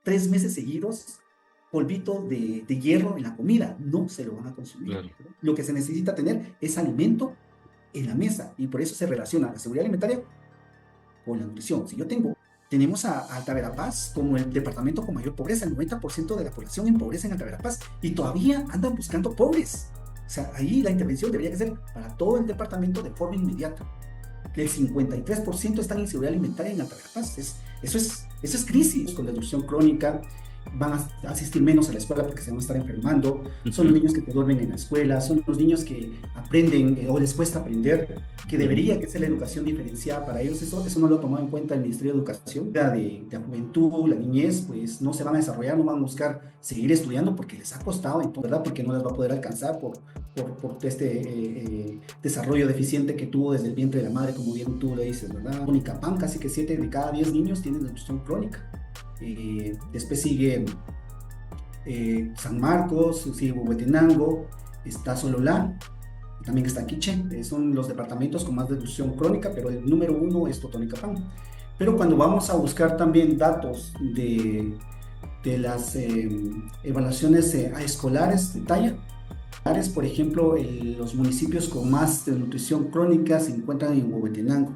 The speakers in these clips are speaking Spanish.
3 meses seguidos polvito de hierro en la comida, no se lo van a consumir. Claro. Lo que se necesita tener es alimento en la mesa, y por eso se relaciona la seguridad alimentaria con la nutrición. Si yo tenemos a Alta Verapaz como el departamento con mayor pobreza, el 90% de la población en pobreza en Alta Verapaz, y todavía andan buscando pobres. O sea, ahí la intervención debería ser para todo el departamento de forma inmediata. Que el 53% están en inseguridad alimentaria en Alta Verapaz. Eso es crisis. Con la destrucción crónica van a asistir menos a la escuela porque se van a estar enfermando. Son los niños que te duermen en la escuela, son los niños que aprenden o les cuesta aprender, que debería que ser la educación diferenciada para ellos. Eso no lo ha tomado en cuenta el Ministerio de Educación. De la juventud, la niñez, pues no se van a desarrollar, no van a buscar seguir estudiando porque les ha costado, ¿verdad? Porque no les va a poder alcanzar por este desarrollo deficiente que tuvo desde el vientre de la madre, como bien tú le dices, ¿verdad? En Icapán, casi que 7 de cada 10 niños tienen destrucción crónica. Después sigue San Marcos, sigue Huehuetenango, está Sololá, también está Quiché. Son los departamentos con más destrucción crónica, pero el número 1 es Totonicapán. Pero cuando vamos a buscar también datos de las evaluaciones escolares de talla, por ejemplo, los municipios con más desnutrición crónica se encuentran en Huehuetenango.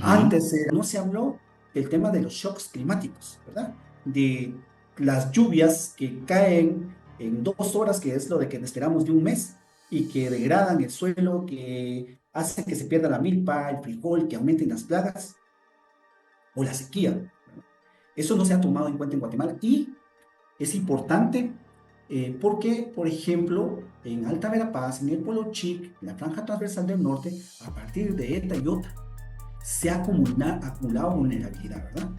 Antes no se habló del tema de los shocks climáticos, ¿verdad? De las lluvias que caen en 2 horas, que es lo de que esperamos de un mes, y que degradan el suelo, que hacen que se pierda la milpa, el frijol, que aumenten las plagas, o la sequía, ¿verdad? Eso no se ha tomado en cuenta en Guatemala, y es importante porque, por ejemplo, en Alta Verapaz, en el Polo Chic, en la franja transversal del norte, a partir de ETA y OTA, se ha acumulado vulnerabilidad, ¿verdad?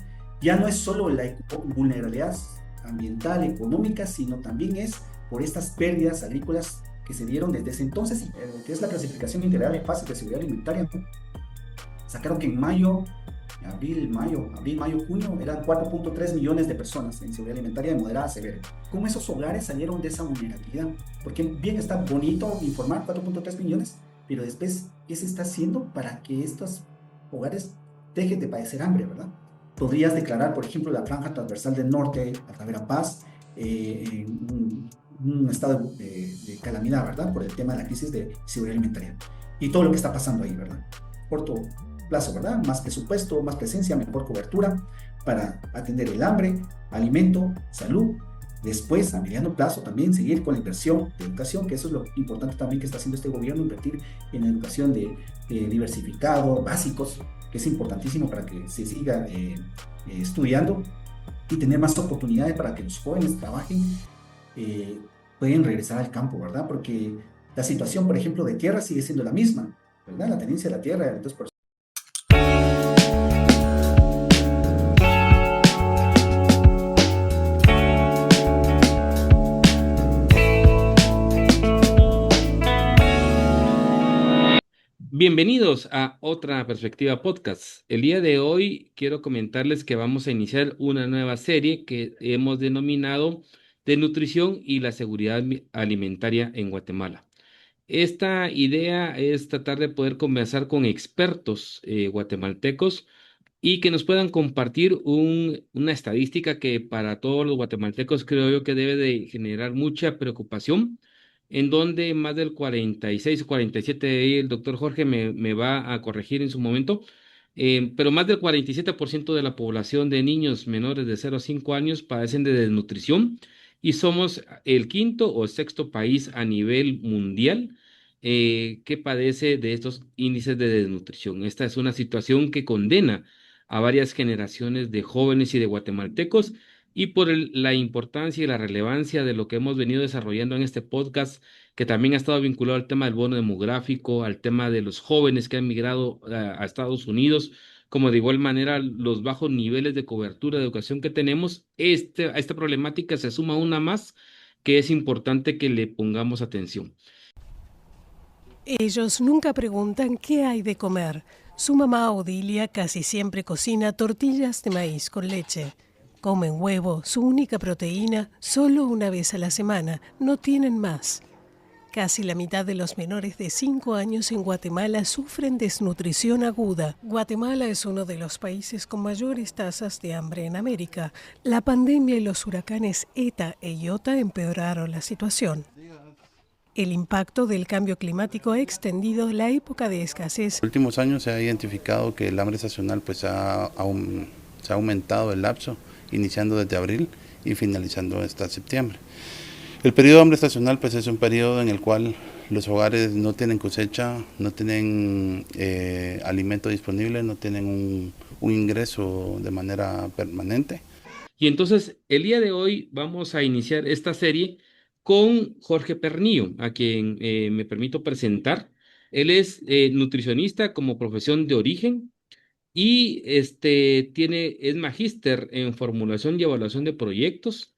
Ya no es solo la vulnerabilidad ambiental, económica, sino también es por estas pérdidas agrícolas que se dieron desde ese entonces, y lo que es la clasificación integral de fases de seguridad alimentaria, ¿no? Sacaron que en abril, mayo, junio, eran 4.3 millones de personas en seguridad alimentaria de moderada a severa. ¿Cómo esos hogares salieron de esa vulnerabilidad? Porque bien está bonito informar 4.3 millones, pero después, ¿qué se está haciendo para que estos hogares dejen de padecer hambre, verdad? Podrías declarar, por ejemplo, la franja transversal del norte, Alta Verapaz, en un estado de calamidad, ¿verdad? Por el tema de la crisis de seguridad alimentaria. Y todo lo que está pasando ahí, ¿verdad? Corto plazo, ¿verdad? Más presupuesto, más presencia, mejor cobertura para atender el hambre, alimento, salud. Después, a mediano plazo, también seguir con la inversión de educación, que eso es lo importante también que está haciendo este gobierno, invertir en la educación de diversificado, básicos, que es importantísimo para que se siga estudiando y tener más oportunidades para que los jóvenes trabajen, pueden regresar al campo, ¿verdad? Porque la situación, por ejemplo, de tierra sigue siendo la misma, ¿verdad? La tenencia de la tierra, entonces, por Bienvenidos a Otra Perspectiva Podcast. El día de hoy quiero comentarles que vamos a iniciar una nueva serie que hemos denominado de nutrición y la seguridad alimentaria en Guatemala. Esta idea es tratar de poder conversar con expertos guatemaltecos y que nos puedan compartir una estadística que para todos los guatemaltecos creo yo que debe de generar mucha preocupación, en donde más del 46 o 47, el doctor Jorge me va a corregir en su momento, pero más del 47% de la población de niños menores de 0 a 5 años padecen de desnutrición y somos el quinto o sexto país a nivel mundial que padece de estos índices de desnutrición. Esta es una situación que condena a varias generaciones de jóvenes y de guatemaltecos, y por la importancia y la relevancia de lo que hemos venido desarrollando en este podcast, que también ha estado vinculado al tema del bono demográfico, al tema de los jóvenes que han migrado a Estados Unidos, como de igual manera los bajos niveles de cobertura de educación que tenemos. A esta problemática se suma una más que es importante que le pongamos atención. Ellos nunca preguntan qué hay de comer. Su mamá Odilia casi siempre cocina tortillas de maíz con leche. Comen huevo, su única proteína, solo una vez a la semana. No tienen más. Casi la mitad de los menores de 5 años en Guatemala sufren desnutrición aguda. Guatemala es uno de los países con mayores tasas de hambre en América. La pandemia y los huracanes ETA e Iota empeoraron la situación. El impacto del cambio climático ha extendido la época de escasez. En los últimos años se ha identificado que el hambre estacional se ha aumentado el lapso, iniciando desde abril y finalizando hasta septiembre. El periodo de hambre estacional es un periodo en el cual los hogares no tienen cosecha, no tienen alimento disponible, no tienen un ingreso de manera permanente. Y entonces, el día de hoy vamos a iniciar esta serie con Jorge Pernillo, a quien me permito presentar. Él es nutricionista como profesión de origen y es magíster en formulación y evaluación de proyectos.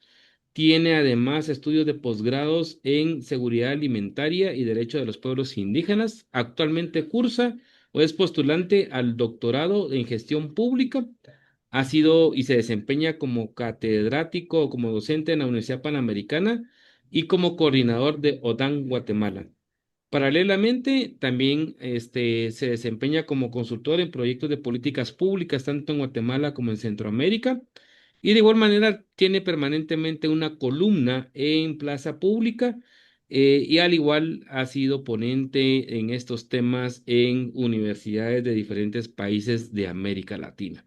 Tiene además estudios de posgrados en seguridad alimentaria y derecho de los pueblos indígenas. Actualmente cursa o es postulante al doctorado en gestión pública. Ha sido y se desempeña como catedrático o como docente en la Universidad Panamericana y como coordinador de ODAN Guatemala. Paralelamente, también se desempeña como consultor en proyectos de políticas públicas, tanto en Guatemala como en Centroamérica. Y de igual manera tiene permanentemente una columna en Plaza Pública y al igual ha sido ponente en estos temas en universidades de diferentes países de América Latina.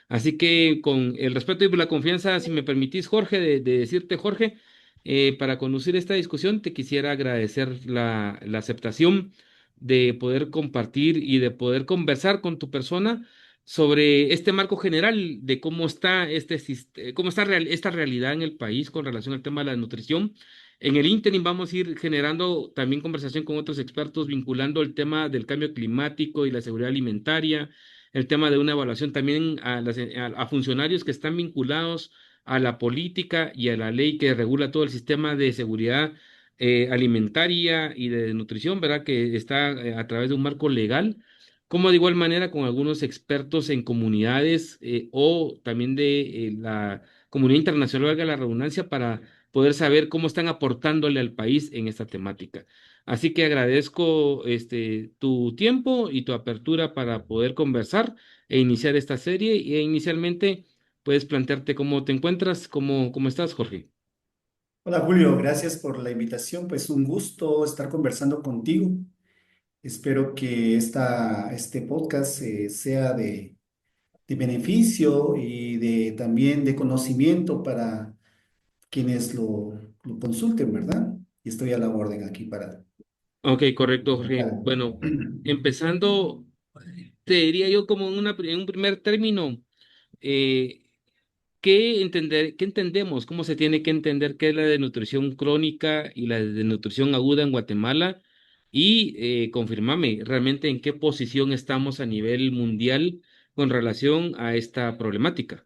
Así que con el respeto y la confianza, si me permitís, Jorge, de decirte, Jorge, para conducir esta discusión, te quisiera agradecer la aceptación de poder compartir y de poder conversar con tu persona sobre este marco general de cómo está esta realidad en el país con relación al tema de la nutrición. En el ínterin vamos a ir generando también conversación con otros expertos vinculando el tema del cambio climático y la seguridad alimentaria, el tema de una evaluación también a funcionarios que están vinculados a la política y a la ley que regula todo el sistema de seguridad alimentaria y de nutrición, ¿verdad? Que está a través de un marco legal, como de igual manera con algunos expertos en comunidades o también de la comunidad internacional, valga la redundancia, para poder saber cómo están aportándole al país en esta temática. Así que agradezco tu tiempo y tu apertura para poder conversar e iniciar esta serie. E inicialmente puedes plantearte cómo te encuentras, cómo estás, Jorge. Hola Julio, gracias por la invitación. Pues un gusto estar conversando contigo. Espero que este podcast sea de beneficio y también de conocimiento para quienes lo consulten, ¿verdad? Y estoy a la orden aquí para... Ok, correcto, Jorge. Bueno, empezando, te diría yo como en un primer término, eh, qué entendemos? ¿Cómo se tiene que entender qué es la desnutrición crónica y la desnutrición aguda en Guatemala? Y confirmame realmente en qué posición estamos a nivel mundial con relación a esta problemática.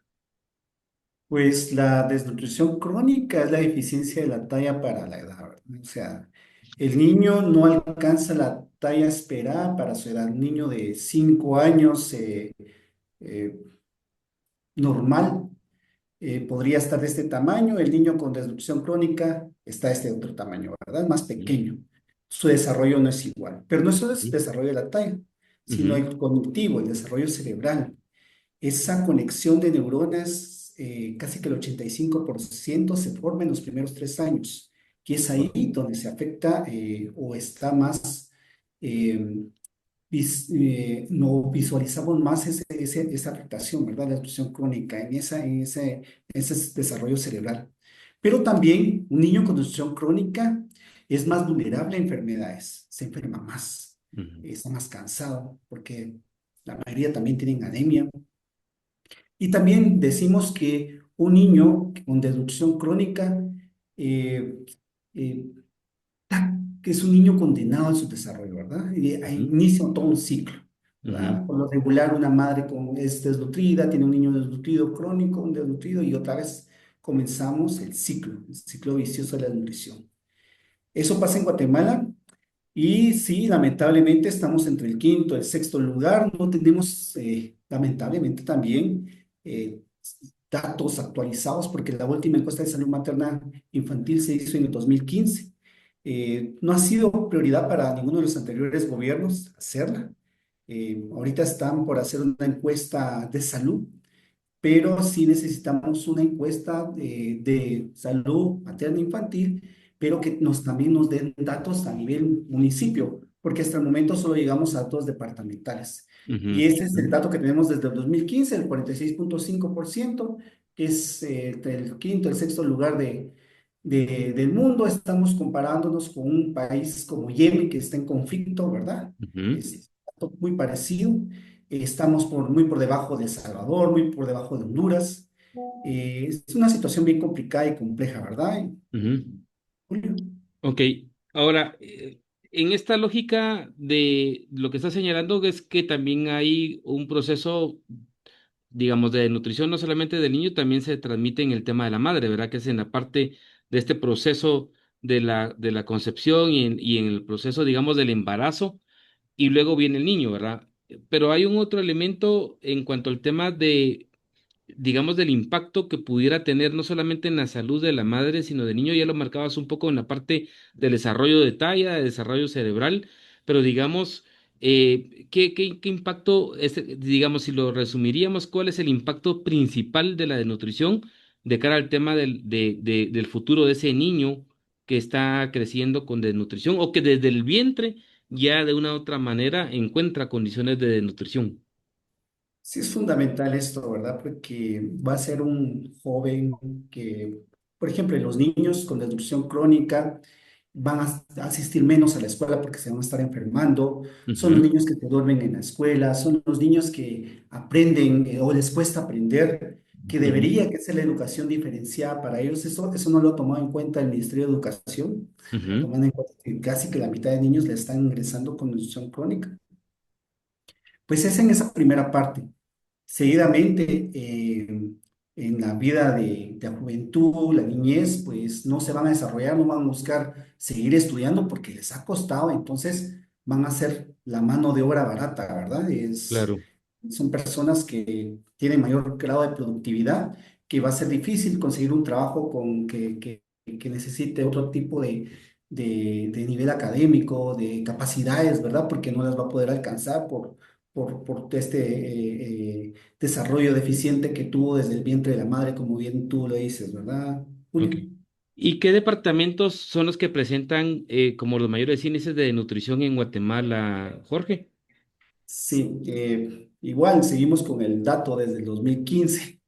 Pues la desnutrición crónica es la deficiencia de la talla para la edad, ¿verdad? O sea, el niño no alcanza la talla esperada para su edad. Un niño de 5 años eh, normal podría estar de este tamaño, el niño con desnutrición crónica está de este otro tamaño, ¿verdad? Más Ujú, pequeño. Su desarrollo no es igual, pero no solo es el ujú, desarrollo de la talla, sino ujú, el cognitivo, el desarrollo cerebral. Esa conexión de neuronas, casi que el 85% se forma en los primeros 3 años, y es ahí correcto. donde se afecta o está más eh, no visualizamos más esa afectación, ¿verdad? La destrucción crónica en ese desarrollo cerebral. Pero también un niño con destrucción crónica es más vulnerable a enfermedades, se enferma más, Ujú, está más cansado, porque la mayoría también tienen anemia. Y también decimos que un niño con destrucción crónica eh, eh, que es un niño condenado a su desarrollo, ¿verdad? Y ahí ujú, inicia todo un ciclo, ujú. ¿verdad? Por lo regular, una madre es desnutrida, tiene un niño desnutrido crónico, un desnutrido, y otra vez comenzamos el ciclo vicioso de la desnutrición. Eso pasa en Guatemala y sí, lamentablemente estamos entre el quinto y el sexto lugar. No tenemos, lamentablemente también, datos actualizados porque la última encuesta de salud materna infantil se hizo en el 2015. No ha sido prioridad para ninguno de los anteriores gobiernos hacerla. Ahorita están por hacer una encuesta de salud, pero sí necesitamos una encuesta de salud materna infantil, pero que también nos den datos a nivel municipio, porque hasta el momento solo llegamos a datos departamentales. Y Ujú, ese es el dato que tenemos desde el 2015, el 46,5%, que es el quinto, el sexto lugar del mundo. Estamos comparándonos con un país como Yemen, que está en conflicto, ¿verdad? ujú. Es muy parecido. Estamos muy por debajo de El Salvador, muy por debajo de Honduras. Es una situación bien complicada y compleja, ¿verdad, Ujú. Julio? Ok, ahora, en esta lógica de lo que está señalando es que también hay un proceso, digamos, de nutrición no solamente del niño, también se transmite en el tema de la madre, ¿verdad? Que es en la parte de este proceso de la concepción y en el proceso, digamos, del embarazo y luego viene el niño, ¿verdad? Pero hay un otro elemento en cuanto al tema de, digamos, del impacto que pudiera tener no solamente en la salud de la madre, sino del niño. Ya lo marcabas un poco en la parte del desarrollo de talla, de desarrollo cerebral, pero digamos, ¿qué impacto, digamos, si lo resumiríamos, cuál es el impacto principal de la desnutrición de cara al tema del futuro de ese niño que está creciendo con desnutrición o que desde el vientre ya de una u otra manera encuentra condiciones de desnutrición? Sí, es fundamental esto, ¿verdad? Porque va a ser un joven que, por ejemplo, los niños con desnutrición crónica van a asistir menos a la escuela porque se van a estar enfermando, son los Ujú, niños que se duermen en la escuela, son los niños que aprenden o les cuesta aprender, que ujú, debería que ser la educación diferenciada para ellos. Eso no lo ha tomado en cuenta el Ministerio de Educación, ujú, tomando en cuenta que casi que la mitad de niños le están ingresando con desnutrición crónica. Pues es en esa primera parte. Seguidamente, en la vida de la juventud, la niñez, pues no se van a desarrollar, no van a buscar seguir estudiando porque les ha costado, entonces van a ser la mano de obra barata, ¿verdad? claro. Son personas que tienen mayor grado de productividad, que va a ser difícil conseguir un trabajo que necesite otro tipo de nivel académico, de capacidades, ¿verdad? Porque no las va a poder alcanzar por este desarrollo deficiente que tuvo desde el vientre de la madre, como bien tú lo dices, ¿verdad, Ok. Julio? ¿Y qué departamentos son los que presentan como los mayores índices de nutrición en Guatemala, Jorge? Sí, igual seguimos con el dato desde el 2015.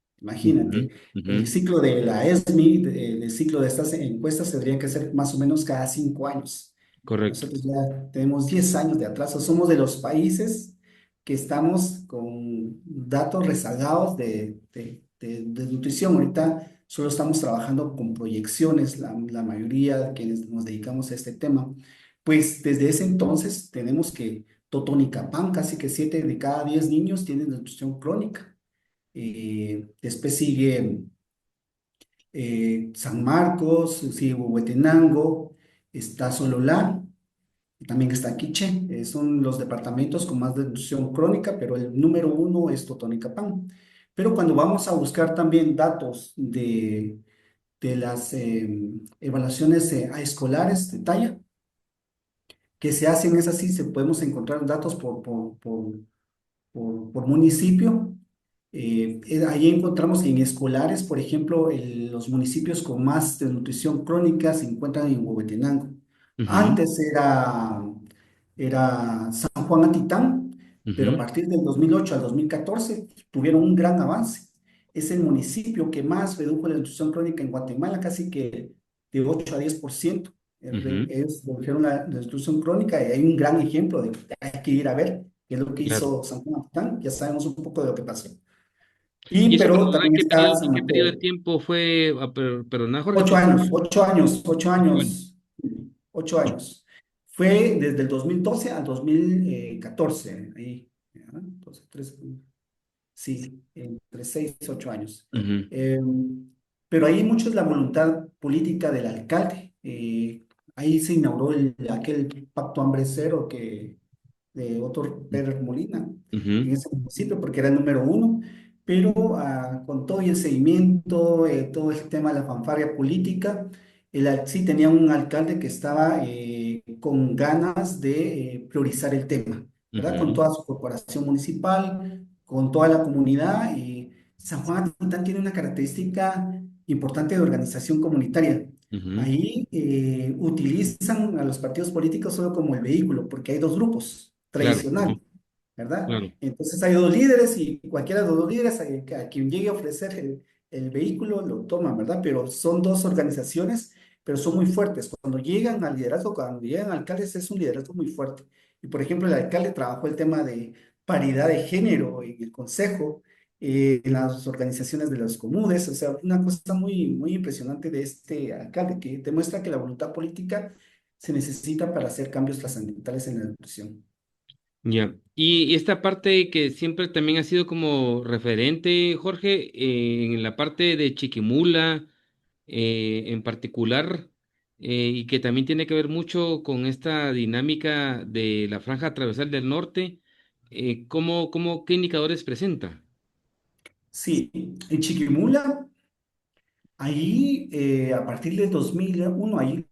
Ujú, Imagínate, ujú, el ciclo de la ESMI, el ciclo de estas encuestas tendría que ser más o menos cada 5 años. correcto. Nosotros ya tenemos 10 años de atraso. Somos de los países que estamos con datos rezagados de nutrición. Ahorita solo estamos trabajando con proyecciones, la mayoría de quienes nos dedicamos a este tema. Pues desde ese entonces tenemos que Totonicapán, casi que 7 de cada 10 niños tienen nutrición crónica. Después sigue San Marcos, sigue Huehuetenango, está Sololá. También está Quiché, son los departamentos con más nutrición crónica, pero el número uno es Totonicapán. Pero cuando vamos a buscar también datos de las evaluaciones a escolares de talla que se hacen, es así, se podemos encontrar datos por municipio. Ahí encontramos que en escolares, por ejemplo, los municipios con más desnutrición crónica se encuentran en Huehuetenango. Ujú, Antes era San Juan Atitán, pero a ujú, partir del 2008 al 2014 tuvieron un gran avance. Es el municipio que más redujo la desnutrición crónica en Guatemala, casi que de 8 a 10%. ujú, Ellos redujeron la desnutrición crónica y hay un gran ejemplo de que hay que ir a ver qué es lo que claro. hizo San Juan Atitán. Ya sabemos un poco de lo que pasó. ¿Y eso, Pero perdona, también está San qué periodo de Mateo. tiempo fue? Perdona, Jorge, 8 años, 8 años, ocho 8 años. años, 8 años. Fue desde el 2012 al 2014, ahí, ¿ya? Entonces, sí, entre 6 y 8 años. Ujú, Eh, pero ahí mucho es la voluntad política del alcalde. Ahí se inauguró aquel pacto hambre cero de Otto Pérez Molina en ujú, ese municipio porque era el número uno, pero con todo y el seguimiento, todo el tema de la fanfarria política, Sí tenía un alcalde que estaba con ganas de priorizar el tema, ¿verdad? Con Ujú, toda su corporación municipal, con toda la comunidad. San Juan Atitlán tiene una característica importante de organización comunitaria. ujú. Ahí utilizan a los partidos políticos solo como el vehículo, porque hay dos grupos Claro, tradicionales, ujú, ¿verdad? claro. Entonces hay dos líderes y cualquiera de los dos líderes a quien llegue a ofrecer el vehículo lo toman, ¿verdad? Pero son dos organizaciones, pero son muy fuertes. Cuando llegan al liderazgo, cuando llegan alcaldes, es un liderazgo muy fuerte. Y por ejemplo, el alcalde trabajó el tema de paridad de género en el consejo, en las organizaciones de los comunes, o sea, una cosa muy, muy impresionante de este alcalde que demuestra que la voluntad política se necesita para hacer cambios trascendentales en la educación. Ya. Y esta parte que siempre también ha sido como referente, Jorge, en la parte de Chiquimula, en particular, y que también tiene que ver mucho con esta dinámica de la franja transversal del norte, qué indicadores presenta? Sí, en Chiquimula, ahí a partir de 2001, ahí,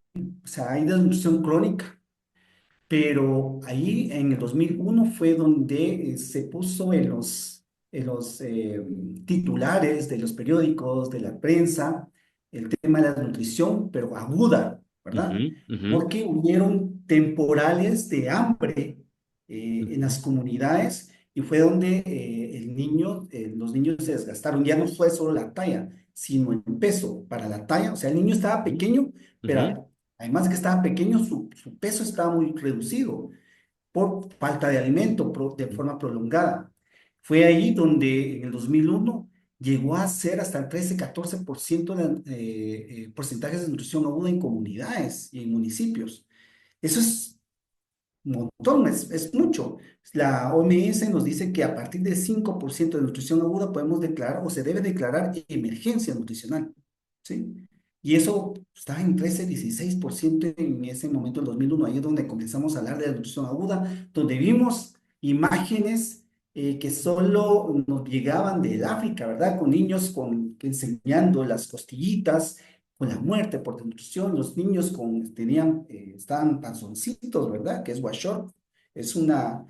o sea, hay desnutrición crónica, pero ahí en el 2001 fue donde se puso en los titulares de los periódicos, de la prensa, el tema de la nutrición, pero aguda, Ujú, ¿verdad? ujú, Porque hubieron temporales de hambre en ujú, las comunidades y fue donde los niños se desgastaron. Ya no fue solo la talla, sino el peso para la talla. O sea, el niño estaba pequeño, ujú, pero además de que estaba pequeño, su peso estaba muy reducido por falta de alimento de ujú, forma prolongada. Fue ahí donde en el 2001 llegó a ser hasta el 13-14% de porcentajes de nutrición aguda en comunidades y en municipios. Eso es un montón, es mucho. La OMS nos dice que a partir del 5% de nutrición aguda podemos declarar o se debe declarar emergencia nutricional, ¿sí? Y eso estaba en 13-16% en ese momento, en 2001. Ahí es donde comenzamos a hablar de la nutrición aguda, donde vimos imágenes que solo nos llegaban del África, ¿verdad? Con niños enseñando las costillitas, con la muerte por desnutrición, los niños estaban panzoncitos, ¿verdad? Que es washout, es una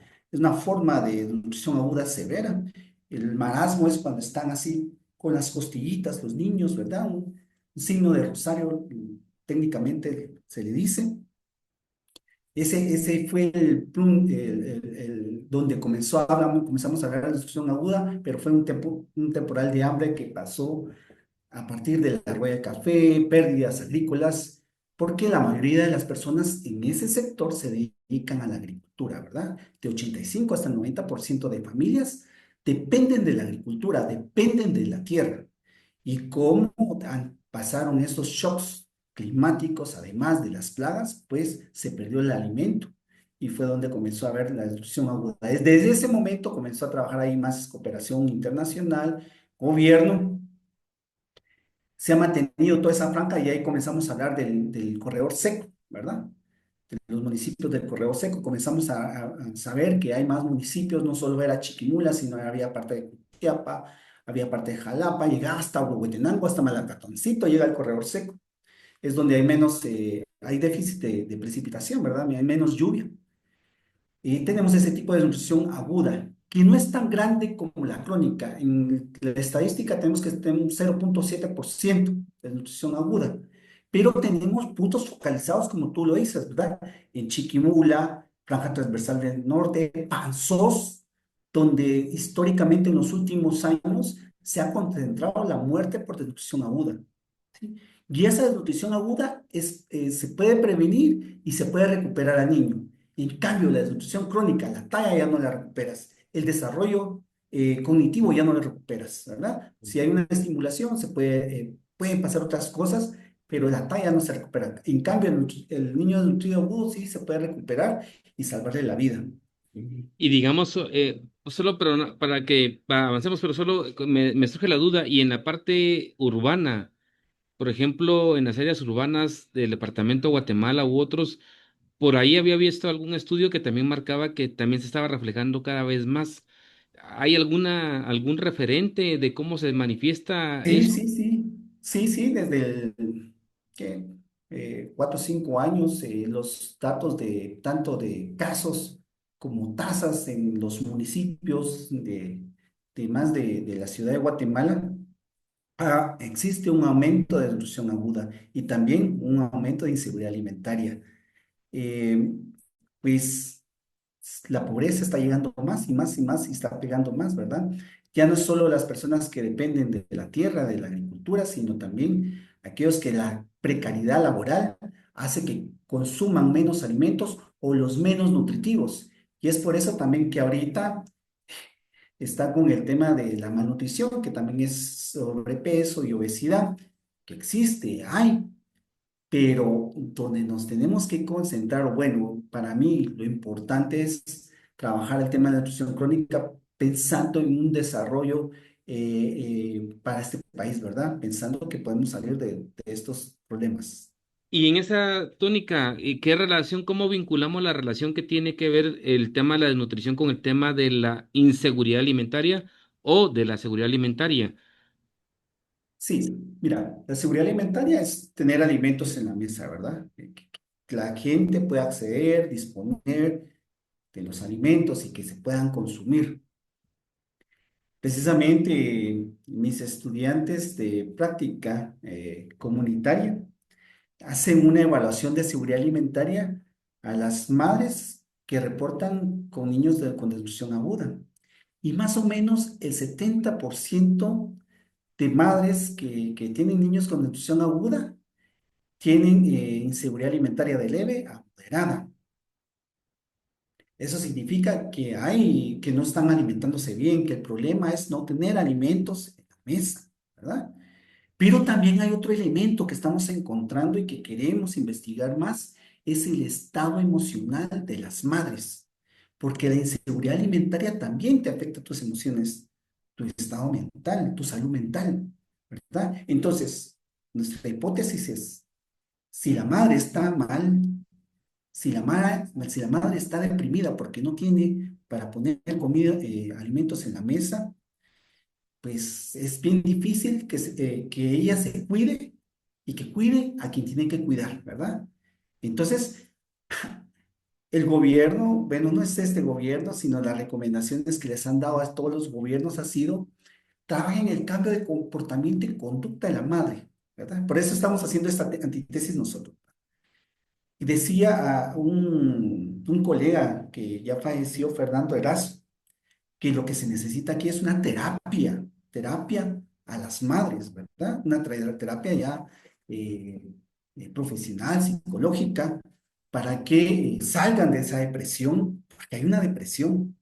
forma de nutrición aguda severa. El marasmo es cuando están así con las costillitas los niños, ¿verdad? Un signo de rosario, técnicamente se le dice. Ese fue donde comenzamos a hablar de nutrición aguda, pero fue un temporal de hambre que pasó a partir de la rueda de café, pérdidas agrícolas, porque la mayoría de las personas en ese sector se dedican a la agricultura, ¿verdad? De 85 hasta el 90% de familias dependen de la agricultura, dependen de la tierra. Y cómo pasaron esos shocks climáticos, además de las plagas, pues se perdió el alimento. Y fue donde comenzó a haber la destrucción aguda. Desde ese momento comenzó a trabajar ahí más cooperación internacional, gobierno, se ha mantenido toda esa franja y ahí comenzamos a hablar del corredor seco, ¿verdad? De los municipios del corredor seco. Comenzamos a saber que hay más municipios, no solo era Chiquimula, sino había parte de Cutiapa, había parte de Jalapa, llegaba hasta Huehuetenango, hasta Malacatoncito, llega el corredor seco. Es donde hay déficit de precipitación, ¿verdad? Hay menos lluvia. Y tenemos ese tipo de nutrición aguda, que no es tan grande como la crónica. En la estadística tenemos que tener un 0,7% de nutrición aguda, pero tenemos puntos focalizados, como tú lo dices, ¿verdad? En Chiquimula, Franja Transversal del Norte, Panzós, donde históricamente en los últimos años se ha concentrado la muerte por desnutrición aguda. ¿Sí? Y esa desnutrición aguda se puede prevenir y se puede recuperar al niño. En cambio, la desnutrición crónica, la talla ya no la recuperas, el desarrollo cognitivo ya no lo recuperas, ¿verdad? Si hay una estimulación, pueden pasar otras cosas, pero la talla no se recupera. En cambio, el niño desnutrido agudo sí se puede recuperar y salvarle la vida. Y digamos, solo para que avancemos, pero solo me surge la duda, y en la parte urbana, por ejemplo, en las áreas urbanas del departamento de Guatemala u otros, por ahí había visto algún estudio que también marcaba que también se estaba reflejando cada vez más. ¿Hay algún referente de cómo se manifiesta Sí, eso? sí, sí, sí, sí, ¿qué? 4 o 5 años, los datos de tanto de casos como tasas en los municipios de más de la ciudad de Guatemala, existe un aumento de desnutrición aguda y también un aumento de inseguridad alimentaria. Eh, pues la pobreza está llegando más y más y más y está pegando más, ¿verdad? Ya no es solo las personas que dependen de la tierra, de la agricultura, sino también aquellos que la precariedad laboral hace que consuman menos alimentos o los menos nutritivos. Y es por eso también que ahorita está con el tema de la malnutrición, que también es sobrepeso y obesidad, que existe, hay, pero donde nos tenemos que concentrar, bueno, para mí lo importante es trabajar el tema de la nutrición crónica pensando en un desarrollo para este país, ¿verdad? Pensando que podemos salir de estos problemas. Y en esa tónica, ¿y qué relación, cómo vinculamos la relación que tiene que ver el tema de la desnutrición con el tema de la inseguridad alimentaria o de la seguridad alimentaria? Sí, mira, la seguridad alimentaria es tener alimentos en la mesa, ¿verdad? Que la gente pueda acceder, disponer de los alimentos y que se puedan consumir. Precisamente mis estudiantes de práctica comunitaria hacen una evaluación de seguridad alimentaria a las madres que reportan con niños con desnutrición aguda. Y más o menos el 70% de madres que tienen niños con desnutrición aguda tienen inseguridad alimentaria de leve a moderada. Eso significa que no están alimentándose bien, que el problema es no tener alimentos en la mesa, ¿verdad? Pero también hay otro elemento que estamos encontrando y que queremos investigar más, es el estado emocional de las madres, porque la inseguridad alimentaria también te afecta tus emociones, tu estado mental, tu salud mental, ¿verdad? Entonces, nuestra hipótesis es, si la madre está mal, si la madre está deprimida porque no tiene para poner comida, alimentos en la mesa, pues es bien difícil que ella se cuide y que cuide a quien tiene que cuidar, ¿verdad? Entonces, el gobierno, bueno, no es este gobierno, sino las recomendaciones que les han dado a todos los gobiernos ha sido, trabajen en el cambio de comportamiento y conducta de la madre, ¿verdad? Por eso estamos haciendo esta antítesis nosotros. Y decía a un colega que ya falleció, Fernando Erazo, que lo que se necesita aquí es una terapia a las madres, ¿verdad? Una terapia ya eh, profesional, psicológica, para que salgan de esa depresión, porque hay una depresión,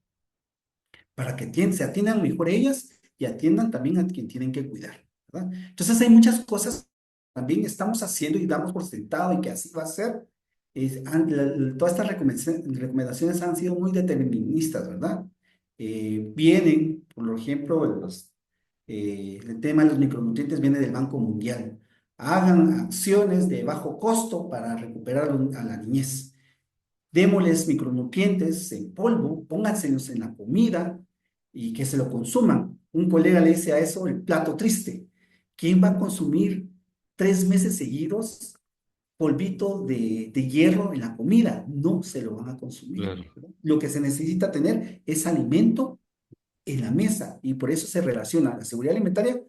para que se atiendan mejor ellas y atiendan también a quien tienen que cuidar, ¿verdad? Entonces hay muchas cosas que también estamos haciendo y damos por sentado y que así va a ser. Todas estas recomendaciones han sido muy deterministas, ¿verdad? Vienen, por ejemplo, el tema de los micronutrientes viene del Banco Mundial. Hagan acciones de bajo costo para recuperar a la niñez. Démosles micronutrientes en polvo, pónganselos en la comida y que se lo consuman. Un colega le dice a eso el plato triste. ¿Quién va a consumir 3 meses seguidos polvito de hierro en la comida? No se lo van a consumir, Claro. ¿verdad? Lo que se necesita tener es alimento en la mesa y por eso se relaciona la seguridad alimentaria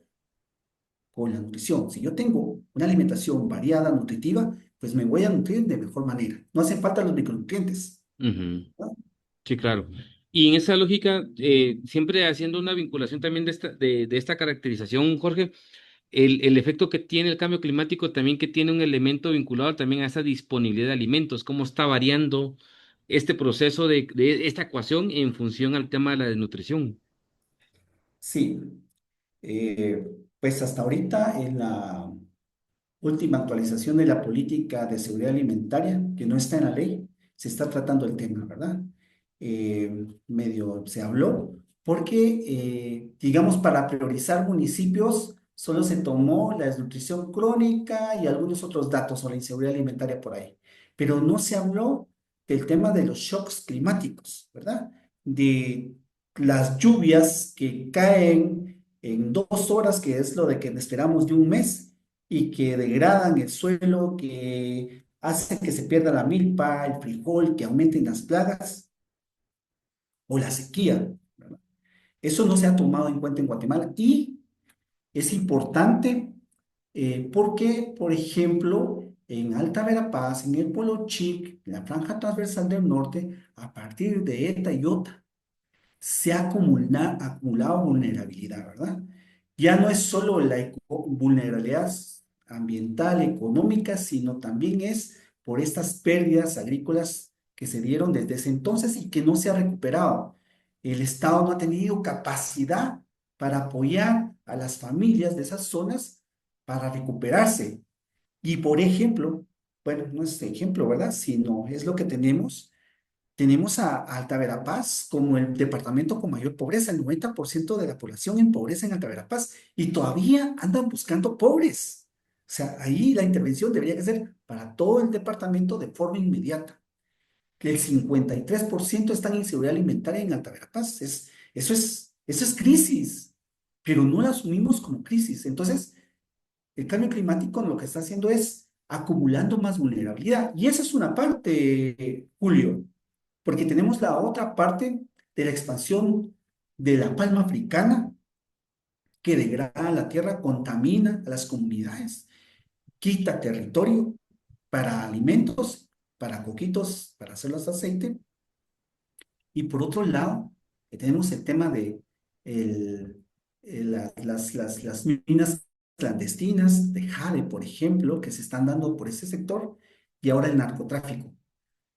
con la nutrición. Si yo tengo una alimentación variada, nutritiva, pues me voy a nutrir de mejor manera. No hacen falta los micronutrientes, Ujú. ¿no? Sí, claro. Y en esa lógica, siempre haciendo una vinculación también de esta caracterización, Jorge, el efecto que tiene el cambio climático también que tiene un elemento vinculado también a esa disponibilidad de alimentos, cómo está variando este proceso de esta ecuación en función al tema de la desnutrición. Sí, pues hasta ahorita en la última actualización de la política de seguridad alimentaria, que no está en la ley, se está tratando el tema, ¿verdad? Medio se habló, porque, digamos, para priorizar municipios, solo se tomó la desnutrición crónica y algunos otros datos sobre la inseguridad alimentaria por ahí, pero no se habló del tema de los shocks climáticos, ¿verdad? De las lluvias que caen en 2 horas, que es lo de que esperamos de un mes y que degradan el suelo, que hacen que se pierda la milpa, el frijol, que aumenten las plagas o la sequía, ¿verdad? Eso no se ha tomado en cuenta en Guatemala y es importante porque, por ejemplo, en Alta Verapaz, en el Polo Chic, en la franja transversal del norte, a partir de ETA y OTA, se ha acumulado vulnerabilidad, ¿verdad? Ya no es solo la vulnerabilidad ambiental, económica, sino también es por estas pérdidas agrícolas que se dieron desde ese entonces y que no se ha recuperado. El Estado no ha tenido capacidad para apoyar a las familias de esas zonas para recuperarse. Y por ejemplo, bueno, no es ejemplo, ¿verdad? Sino es lo que tenemos a Alta Verapaz como el departamento con mayor pobreza. El 90% de la población en pobreza en Alta Verapaz y todavía andan buscando pobres. O sea, ahí la intervención debería ser para todo el departamento de forma inmediata. Que el 53% está en inseguridad alimentaria en Alta Verapaz. Eso es crisis, pero no la asumimos como crisis. Entonces, el cambio climático lo que está haciendo es acumulando más vulnerabilidad. Y esa es una parte, Julio, porque tenemos la otra parte de la expansión de la palma africana que degrada la tierra, contamina a las comunidades, quita territorio para alimentos, para coquitos, para hacerlos aceite. Y por otro lado, tenemos el tema de las minas clandestinas de jade, por ejemplo, que se están dando por ese sector, y ahora el narcotráfico.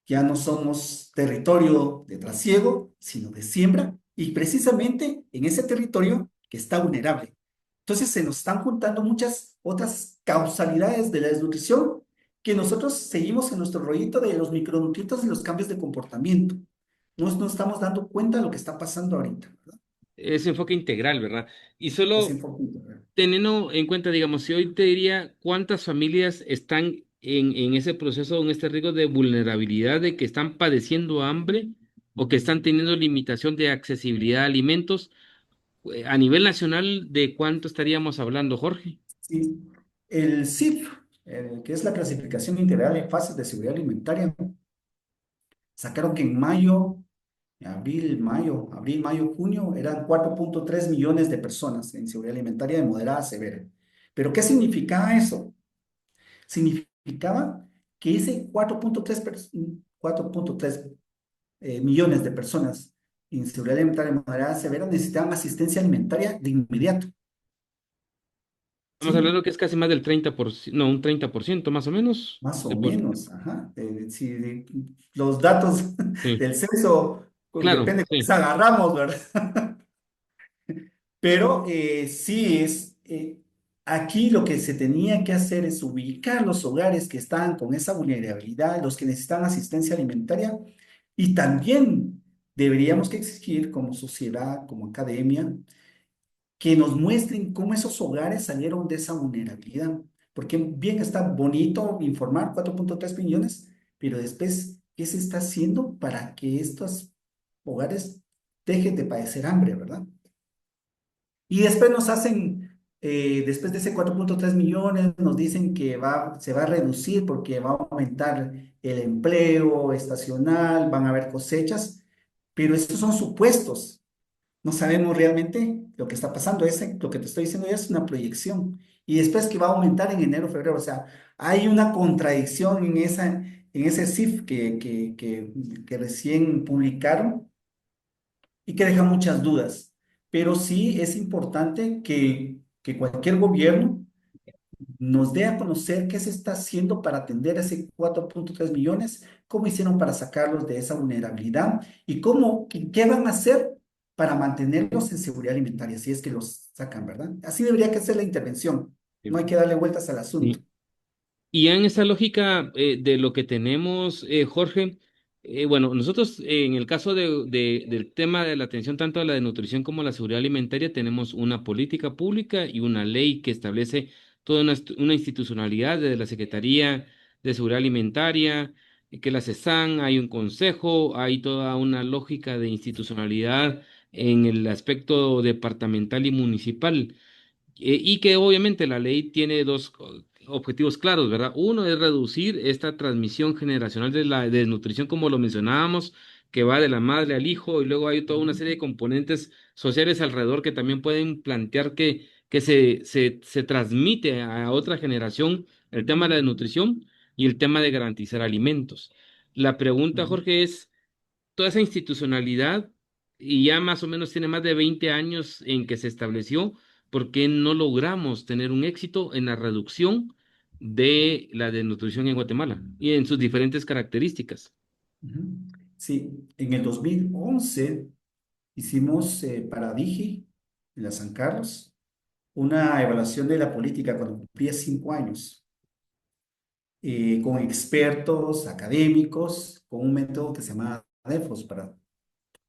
Ya no somos territorio de trasiego, sino de siembra, y precisamente en ese territorio que está vulnerable. Entonces se nos están juntando muchas otras causalidades de la desnutrición que nosotros seguimos en nuestro rollito de los micronutrientes y los cambios de comportamiento. No nos estamos dando cuenta de lo que está pasando ahorita, ¿verdad? Ese enfoque integral, ¿verdad? Y Ese solo enfoque, ¿verdad? teniendo en cuenta, digamos, si hoy te diría cuántas familias están en ese proceso, en este riesgo de vulnerabilidad, de que están padeciendo hambre o que están teniendo limitación de accesibilidad a alimentos, a nivel nacional, ¿de cuánto estaríamos hablando, Jorge? Sí. El CIF, que es la clasificación integral en fases de seguridad alimentaria, sacaron que en abril, mayo, junio, eran 4.3 millones de personas en seguridad alimentaria de moderada a severa. Pero ¿qué significaba eso? Significaba que ese 4.3 millones de personas en seguridad alimentaria de moderada a severa necesitaban asistencia alimentaria de inmediato, Estamos ¿sí? hablando que es casi más del 30%, no, un 30% más o menos. Más o menos, ajá. Si los datos Sí, del censo, pues, claro, depende de cómo sí. les agarramos, ¿verdad? Pero sí aquí lo que se tenía que hacer es ubicar los hogares que estaban con esa vulnerabilidad, los que necesitan asistencia alimentaria, y también deberíamos que exigir como sociedad, como academia, que nos muestren cómo esos hogares salieron de esa vulnerabilidad. Porque bien está bonito informar 4.3 millones, pero después, ¿qué se está haciendo para que estos hogares dejen de padecer hambre, ¿verdad? Y después nos hacen, después de ese 4.3 millones, nos dicen que se va a reducir porque va a aumentar el empleo estacional, van a haber cosechas, pero estos son supuestos. No sabemos realmente lo que está pasando. Lo que te estoy diciendo ya es una proyección. Y después que va a aumentar en enero, febrero. O sea, hay una contradicción en ese CIF que recién publicaron y que deja muchas dudas. Pero sí es importante que cualquier gobierno nos dé a conocer qué se está haciendo para atender a ese 4.3 millones, cómo hicieron para sacarlos de esa vulnerabilidad y qué van a hacer para mantenerlos en seguridad alimentaria, si es que los sacan, ¿verdad? Así debería que ser la intervención. No hay que darle vueltas al asunto. Sí. Y en esa lógica de lo que tenemos, Jorge, bueno, nosotros en el caso del tema de la atención tanto a la nutrición como a la seguridad alimentaria, tenemos una política pública y una ley que establece toda una institucionalidad desde la Secretaría de Seguridad Alimentaria, que la CESAN, hay un consejo, hay toda una lógica de institucionalidad en el aspecto departamental y municipal. Y que obviamente la ley tiene dos objetivos claros, ¿verdad? Uno es reducir esta transmisión generacional de la desnutrición, como lo mencionábamos, que va de la madre al hijo, y luego hay toda una serie de componentes sociales alrededor que también pueden plantear que se transmite a otra generación el tema de la desnutrición y el tema de garantizar alimentos. La pregunta, Ujú. Jorge, es toda esa institucionalidad y ya más o menos tiene más de 20 años en que se estableció, ¿por qué no logramos tener un éxito en la reducción de la desnutrición en Guatemala y en sus diferentes características? Ujú. Sí, en el 2011 hicimos para Digi, en la San Carlos, una evaluación de la política cuando cumplía 5 años, con expertos, académicos, con un método que se llama DEFOS para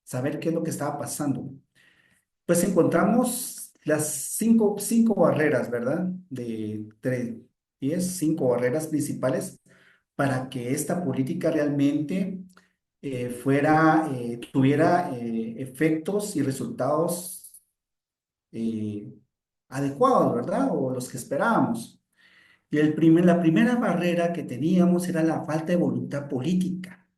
saber qué es lo que estaba pasando. Pues encontramos las cinco barreras, ¿verdad? De 10, 5 barreras principales para que esta política realmente tuviera efectos y resultados eh, adecuados, ¿verdad? O los que esperábamos. Y la primera barrera que teníamos era la falta de voluntad política,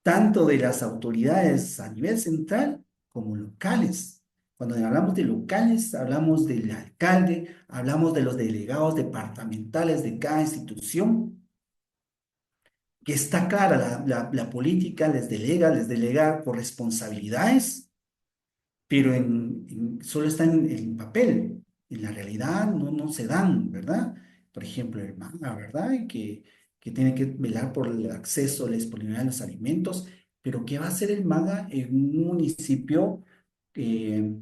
tanto de las autoridades a nivel central como locales. Cuando hablamos de locales, hablamos del alcalde, hablamos de los delegados departamentales de cada institución, que está clara, la política les delega por responsabilidades, pero solo están en papel. En la realidad no se dan, ¿verdad? Por ejemplo, el MAGA, ¿verdad? Y que tiene que velar por el acceso, la disponibilidad de los alimentos, pero ¿qué va a hacer el MAGA en un municipio, eh,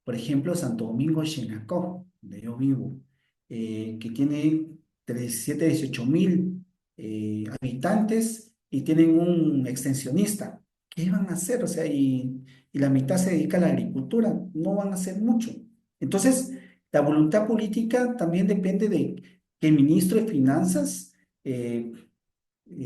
por ejemplo, Santo Domingo, Chenacó, donde yo vivo, que tiene entre 17 y 18 mil habitantes y tienen un extensionista? ¿Qué van a hacer? O sea, y la mitad se dedica a la agricultura, no van a hacer mucho. Entonces, la voluntad política también depende de que el ministro de Finanzas eh,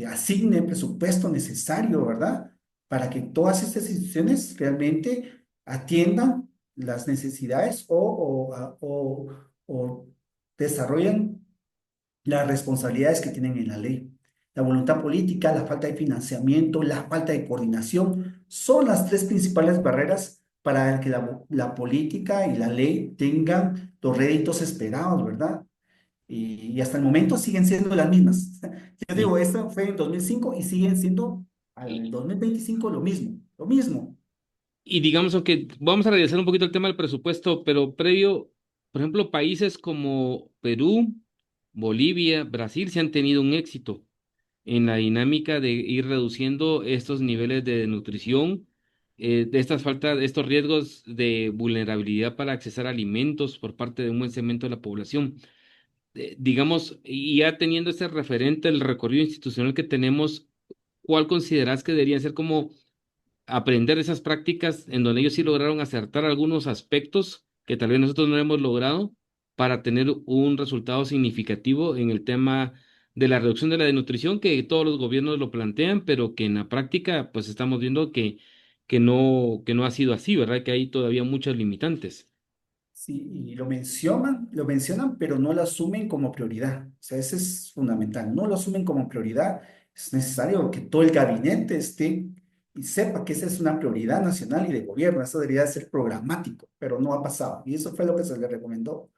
asigne el presupuesto necesario, ¿verdad? Para que todas estas instituciones realmente atiendan las necesidades o desarrollen las responsabilidades que tienen en la ley. La voluntad política, la falta de financiamiento, la falta de coordinación son las tres principales barreras para que la política y la ley tengan los réditos esperados, ¿verdad? Y hasta el momento siguen siendo las mismas. Yo Sí. digo, esto fue en 2005 y siguen siendo al 2025 lo mismo, lo mismo. Y digamos, aunque vamos a regresar un poquito al tema del presupuesto, pero previo, por ejemplo, países como Perú, Bolivia, Brasil se han tenido un éxito en la dinámica de ir reduciendo estos niveles de nutrición, de estas faltas, de estos riesgos de vulnerabilidad para accesar a alimentos por parte de un buen segmento de la población. Digamos, y ya teniendo ese referente, el recorrido institucional que tenemos, ¿cuál consideras que deberían ser como aprender esas prácticas en donde ellos sí lograron acertar algunos aspectos que tal vez nosotros no hemos logrado para tener un resultado significativo en el tema de la reducción de la desnutrición, que todos los gobiernos lo plantean, pero que en la práctica pues estamos viendo que no ha sido así, ¿verdad? Que hay todavía muchos limitantes. Sí, y lo mencionan, pero no lo asumen como prioridad. O sea, eso es fundamental. No lo asumen como prioridad. Es necesario que todo el gabinete esté y sepa que esa es una prioridad nacional y de gobierno. Eso debería ser programático, pero no ha pasado. Y eso fue lo que se le recomendó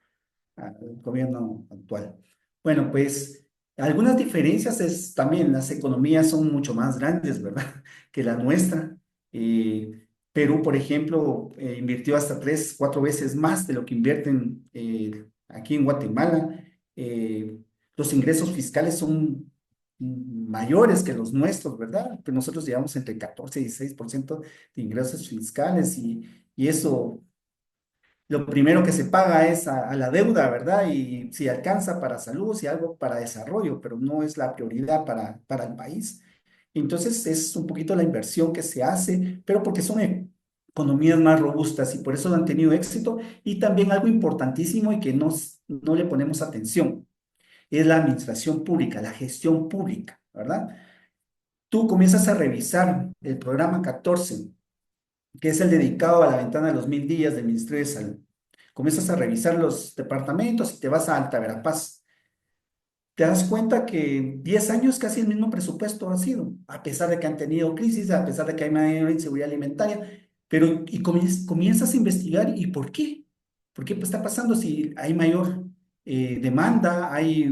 al gobierno actual. Bueno, pues algunas diferencias es también las economías son mucho más grandes, ¿verdad? Que la nuestra. Perú, por ejemplo, invirtió hasta 3, 4 veces más de lo que invierten aquí en Guatemala. Los ingresos fiscales son mayores que los nuestros, ¿verdad? Pues nosotros llevamos entre 14 y 16% de ingresos fiscales y eso lo primero que se paga es a la deuda, ¿verdad? Y si alcanza para salud, si algo para desarrollo, pero no es la prioridad para el país. Entonces es un poquito la inversión que se hace, pero porque son economías más robustas y por eso han tenido éxito. Y también algo importantísimo y que no le ponemos atención, es la administración pública, la gestión pública, ¿verdad? Tú comienzas a revisar el programa 14, que es el dedicado a la ventana de los 1000 días del Ministerio de Salud. Comienzas a revisar los departamentos y te vas a Alta Verapaz. Te das cuenta que en 10 años casi el mismo presupuesto ha sido, a pesar de que han tenido crisis, a pesar de que hay mayor inseguridad alimentaria, pero y comienzas a investigar y ¿por qué? ¿Por qué está pasando si hay mayor demanda, hay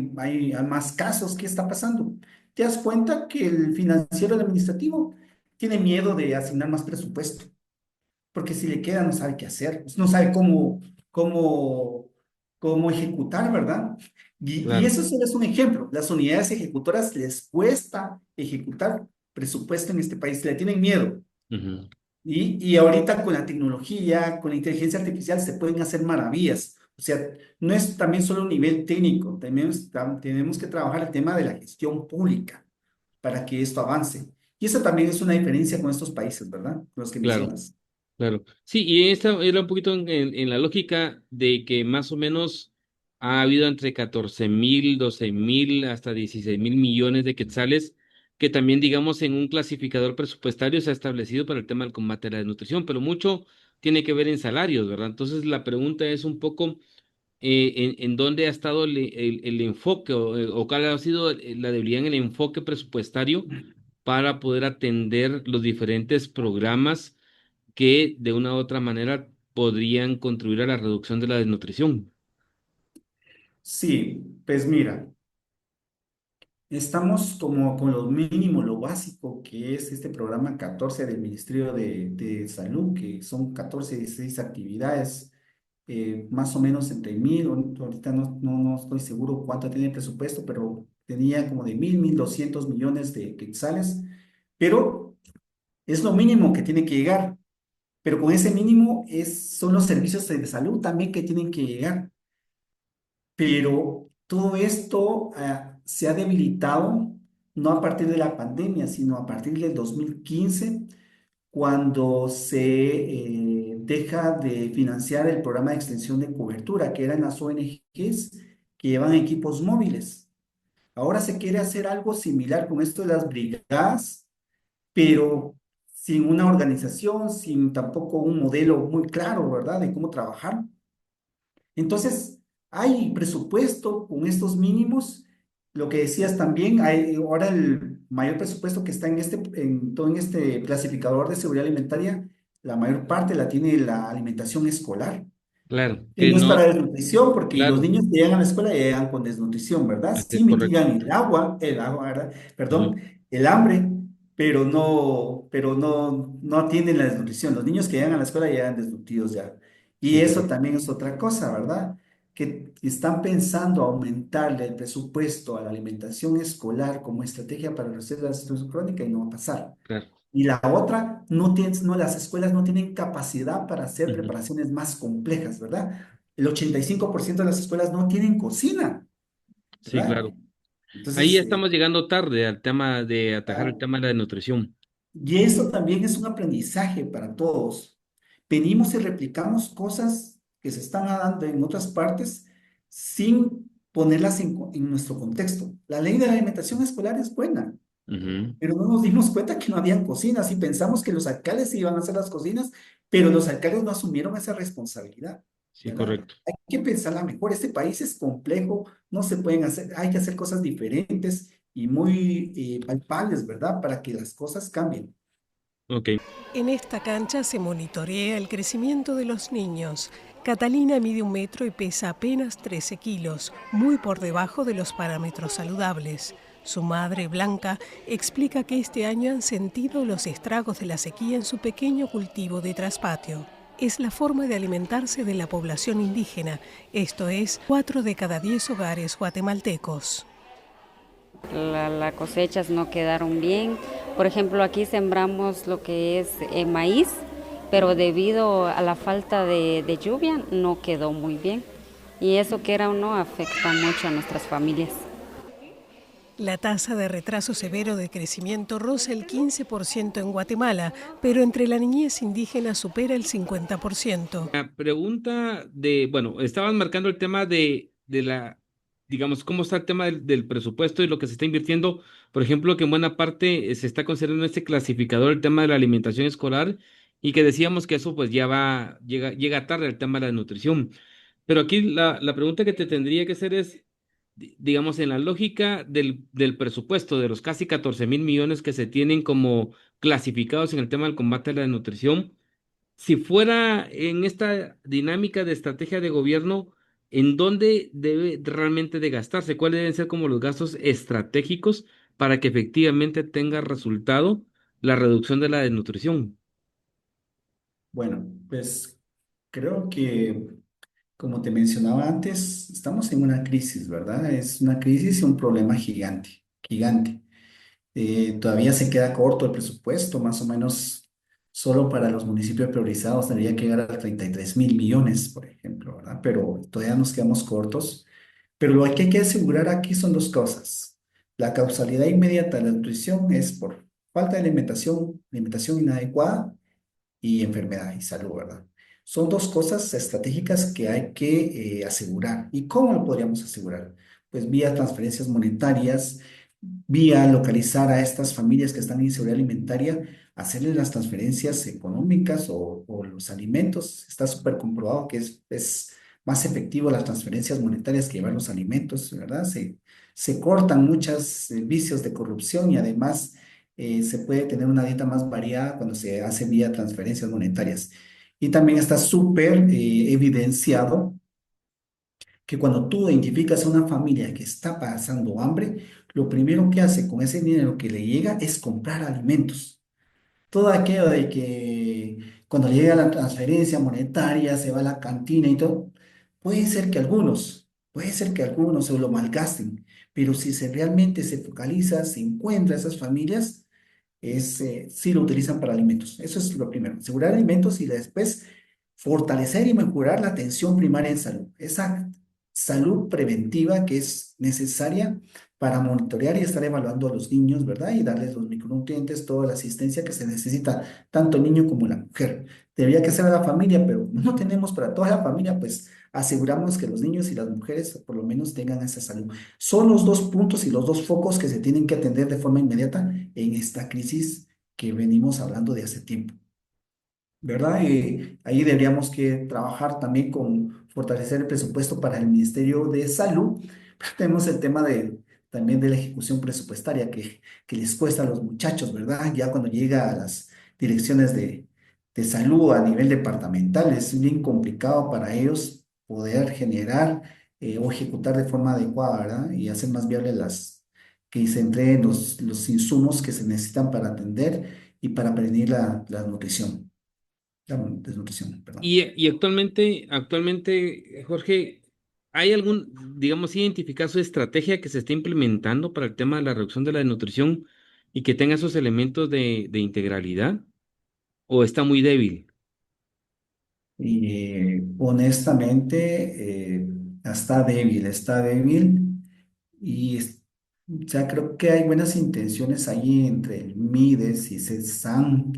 más casos? ¿Qué está pasando? Te das cuenta que el financiero, el administrativo, tiene miedo de asignar más presupuesto porque si le queda no sabe qué hacer, no sabe cómo, cómo ejecutar, ¿verdad? Y Claro. eso solo es un ejemplo. Las unidades ejecutoras les cuesta ejecutar presupuesto en este país, le tienen miedo. Ujú. Y ahorita con la tecnología, con la inteligencia artificial se pueden hacer maravillas. O sea, no es también solo un nivel técnico, también tenemos que trabajar el tema de la gestión pública para que esto avance. Y esa también es una diferencia con estos países, ¿verdad? Los que Claro. mencionas. Claro. Sí, y esta era un poquito en la lógica de que más o menos ha habido entre 14.000, 12.000, hasta 16.000 millones de quetzales, que también, digamos, en un clasificador presupuestario se ha establecido para el tema del combate a la desnutrición, pero mucho tiene que ver en salarios, ¿verdad? Entonces la pregunta es un poco en dónde ha estado el enfoque o cuál ha sido la debilidad en el enfoque presupuestario para poder atender los diferentes programas que de una u otra manera podrían contribuir a la reducción de la desnutrición. Sí, pues mira, estamos como con lo mínimo, lo básico que es este programa 14 del Ministerio de Salud, que son 14 16 actividades, más o menos entre mil, ahorita no estoy seguro cuánto tiene el presupuesto, pero tenía como de 1.200 millones de quetzales, pero es lo mínimo que tiene que llegar, pero con ese mínimo son los servicios de salud también que tienen que llegar. Pero todo esto se ha debilitado no a partir de la pandemia, sino a partir del 2015, cuando se deja de financiar el programa de extensión de cobertura, que eran las ONGs que llevan equipos móviles. Ahora se quiere hacer algo similar con esto de las brigadas, pero sin una organización, sin tampoco un modelo muy claro, ¿verdad?, de cómo trabajar. Entonces, hay presupuesto con estos mínimos. Lo que decías también, hay ahora el mayor presupuesto que está en todo en este clasificador de seguridad alimentaria, la mayor parte la tiene la alimentación escolar, Claro, que que no es para no, desnutrición, porque los claro, niños que llegan a la escuela llegan con desnutrición, ¿verdad? así Sí es correcto. mitigan el agua, ¿verdad? Ujú. Perdón, el hambre, pero no atienden la desnutrición. Los niños que llegan a la escuela llegan desnutridos ya. Y Sí, eso correcto. también es otra cosa, ¿verdad? Que están pensando aumentarle el presupuesto a la alimentación escolar como estrategia para reducir la situación crónica y no va a pasar. Claro. Y la otra, no, las escuelas no tienen capacidad para hacer Ujú. preparaciones más complejas, ¿verdad? El 85% de las escuelas no tienen cocina, Sí, ¿verdad? claro. Ahí Entonces, estamos llegando tarde al tema de atajar el ah, tema de la desnutrición. y eso también es un aprendizaje para todos. Venimos y replicamos cosas que se están dando en otras partes sin ponerlas en nuestro contexto. La ley de la alimentación escolar es buena, Ujú. pero no nos dimos cuenta que no habían cocinas y pensamos que los alcaldes iban a hacer las cocinas, pero los alcaldes no asumieron esa responsabilidad, Sí, ¿verdad? correcto. Hay que pensarla mejor. Este país es complejo, no se pueden hacer, hay que hacer cosas diferentes y muy palpables, ¿verdad? Para que las cosas cambien. Ok. En esta cancha se monitorea el crecimiento de los niños. Catalina mide 1 metro y pesa apenas 13 kilos, muy por debajo de los parámetros saludables. Su madre, Blanca, explica que este año han sentido los estragos de la sequía en su pequeño cultivo de traspatio. Es la forma de alimentarse de la población indígena, esto es, 4 de cada 10 hogares guatemaltecos. Las cosechas no quedaron bien. Por ejemplo, aquí sembramos lo que es maíz, pero debido a la falta de lluvia no quedó muy bien. Y eso que era o no afecta mucho a nuestras familias. La tasa de retraso severo de crecimiento roza el 15% en Guatemala, pero entre la niñez indígena supera el 50%. La pregunta de, bueno, estaban marcando el tema de la, digamos, cómo está el tema del presupuesto y lo que se está invirtiendo. Por ejemplo, que en buena parte se está considerando este clasificador el tema de la alimentación escolar y que decíamos que eso pues ya llega tarde el tema de la nutrición. Pero aquí la pregunta que te tendría que hacer es, digamos, en la lógica del presupuesto de los casi 14.000 millones que se tienen como clasificados en el tema del combate a la desnutrición, si fuera en esta dinámica de estrategia de gobierno, ¿en dónde debe realmente de gastarse? ¿Cuáles deben ser como los gastos estratégicos para que efectivamente tenga resultado la reducción de la desnutrición? Bueno, pues creo que, como te mencionaba antes, estamos en una crisis, ¿verdad? Es una crisis y un problema gigante, gigante. Todavía se queda corto el presupuesto, más o menos solo para los municipios priorizados tendría que llegar a 33.000 millones, por ejemplo, ¿verdad? Pero todavía nos quedamos cortos. Pero lo que hay que asegurar aquí son dos cosas. La causalidad inmediata de la nutrición es por falta de alimentación inadecuada y enfermedad y salud, ¿verdad? Son dos cosas estratégicas que hay que asegurar. ¿Y cómo lo podríamos asegurar? Pues vía transferencias monetarias, vía localizar a estas familias que están en inseguridad alimentaria, hacerles las transferencias económicas o los alimentos. Está súper comprobado que es más efectivo las transferencias monetarias que llevar los alimentos, ¿verdad? Se cortan muchos vicios de corrupción y además se puede tener una dieta más variada cuando se hace vía transferencias monetarias. Y también está súper evidenciado que cuando tú identificas a una familia que está pasando hambre, lo primero que hace con ese dinero que le llega es comprar alimentos. Todo aquello de que cuando le llega la transferencia monetaria se va a la cantina y todo, puede ser que algunos se lo malgasten, pero si se realmente se focaliza, se encuentra a esas familias, sí lo utilizan para alimentos. Eso es lo primero, asegurar alimentos y después fortalecer y mejorar la atención primaria en salud. Esa salud preventiva que es necesaria para monitorear y estar evaluando a los niños, ¿verdad? Y darles los micronutrientes, toda la asistencia que se necesita, tanto el niño como la mujer. Debería que ser a la familia, pero como no tenemos para toda la familia, pues aseguramos que los niños y las mujeres por lo menos tengan esa salud. Son los dos puntos y los dos focos que se tienen que atender de forma inmediata en esta crisis que venimos hablando de hace tiempo, ¿verdad? Ahí deberíamos que trabajar también con fortalecer el presupuesto para el Ministerio de Salud. Pero tenemos el tema también de la ejecución presupuestaria que les cuesta a los muchachos, ¿verdad? Ya cuando llega a las direcciones de salud a nivel departamental, es bien complicado para ellos poder generar o ejecutar de forma adecuada, ¿verdad? Y hacer más viable que se entreguen los insumos que se necesitan para atender y para prevenir la nutrición. La desnutrición, perdón. Y actualmente, Jorge, ¿hay digamos, identificar su estrategia que se está implementando para el tema de la reducción de la desnutrición y que tenga esos elementos de integralidad? ¿O está muy débil? Y honestamente, está débil y ya creo que hay buenas intenciones ahí entre el MIDES y CESAM,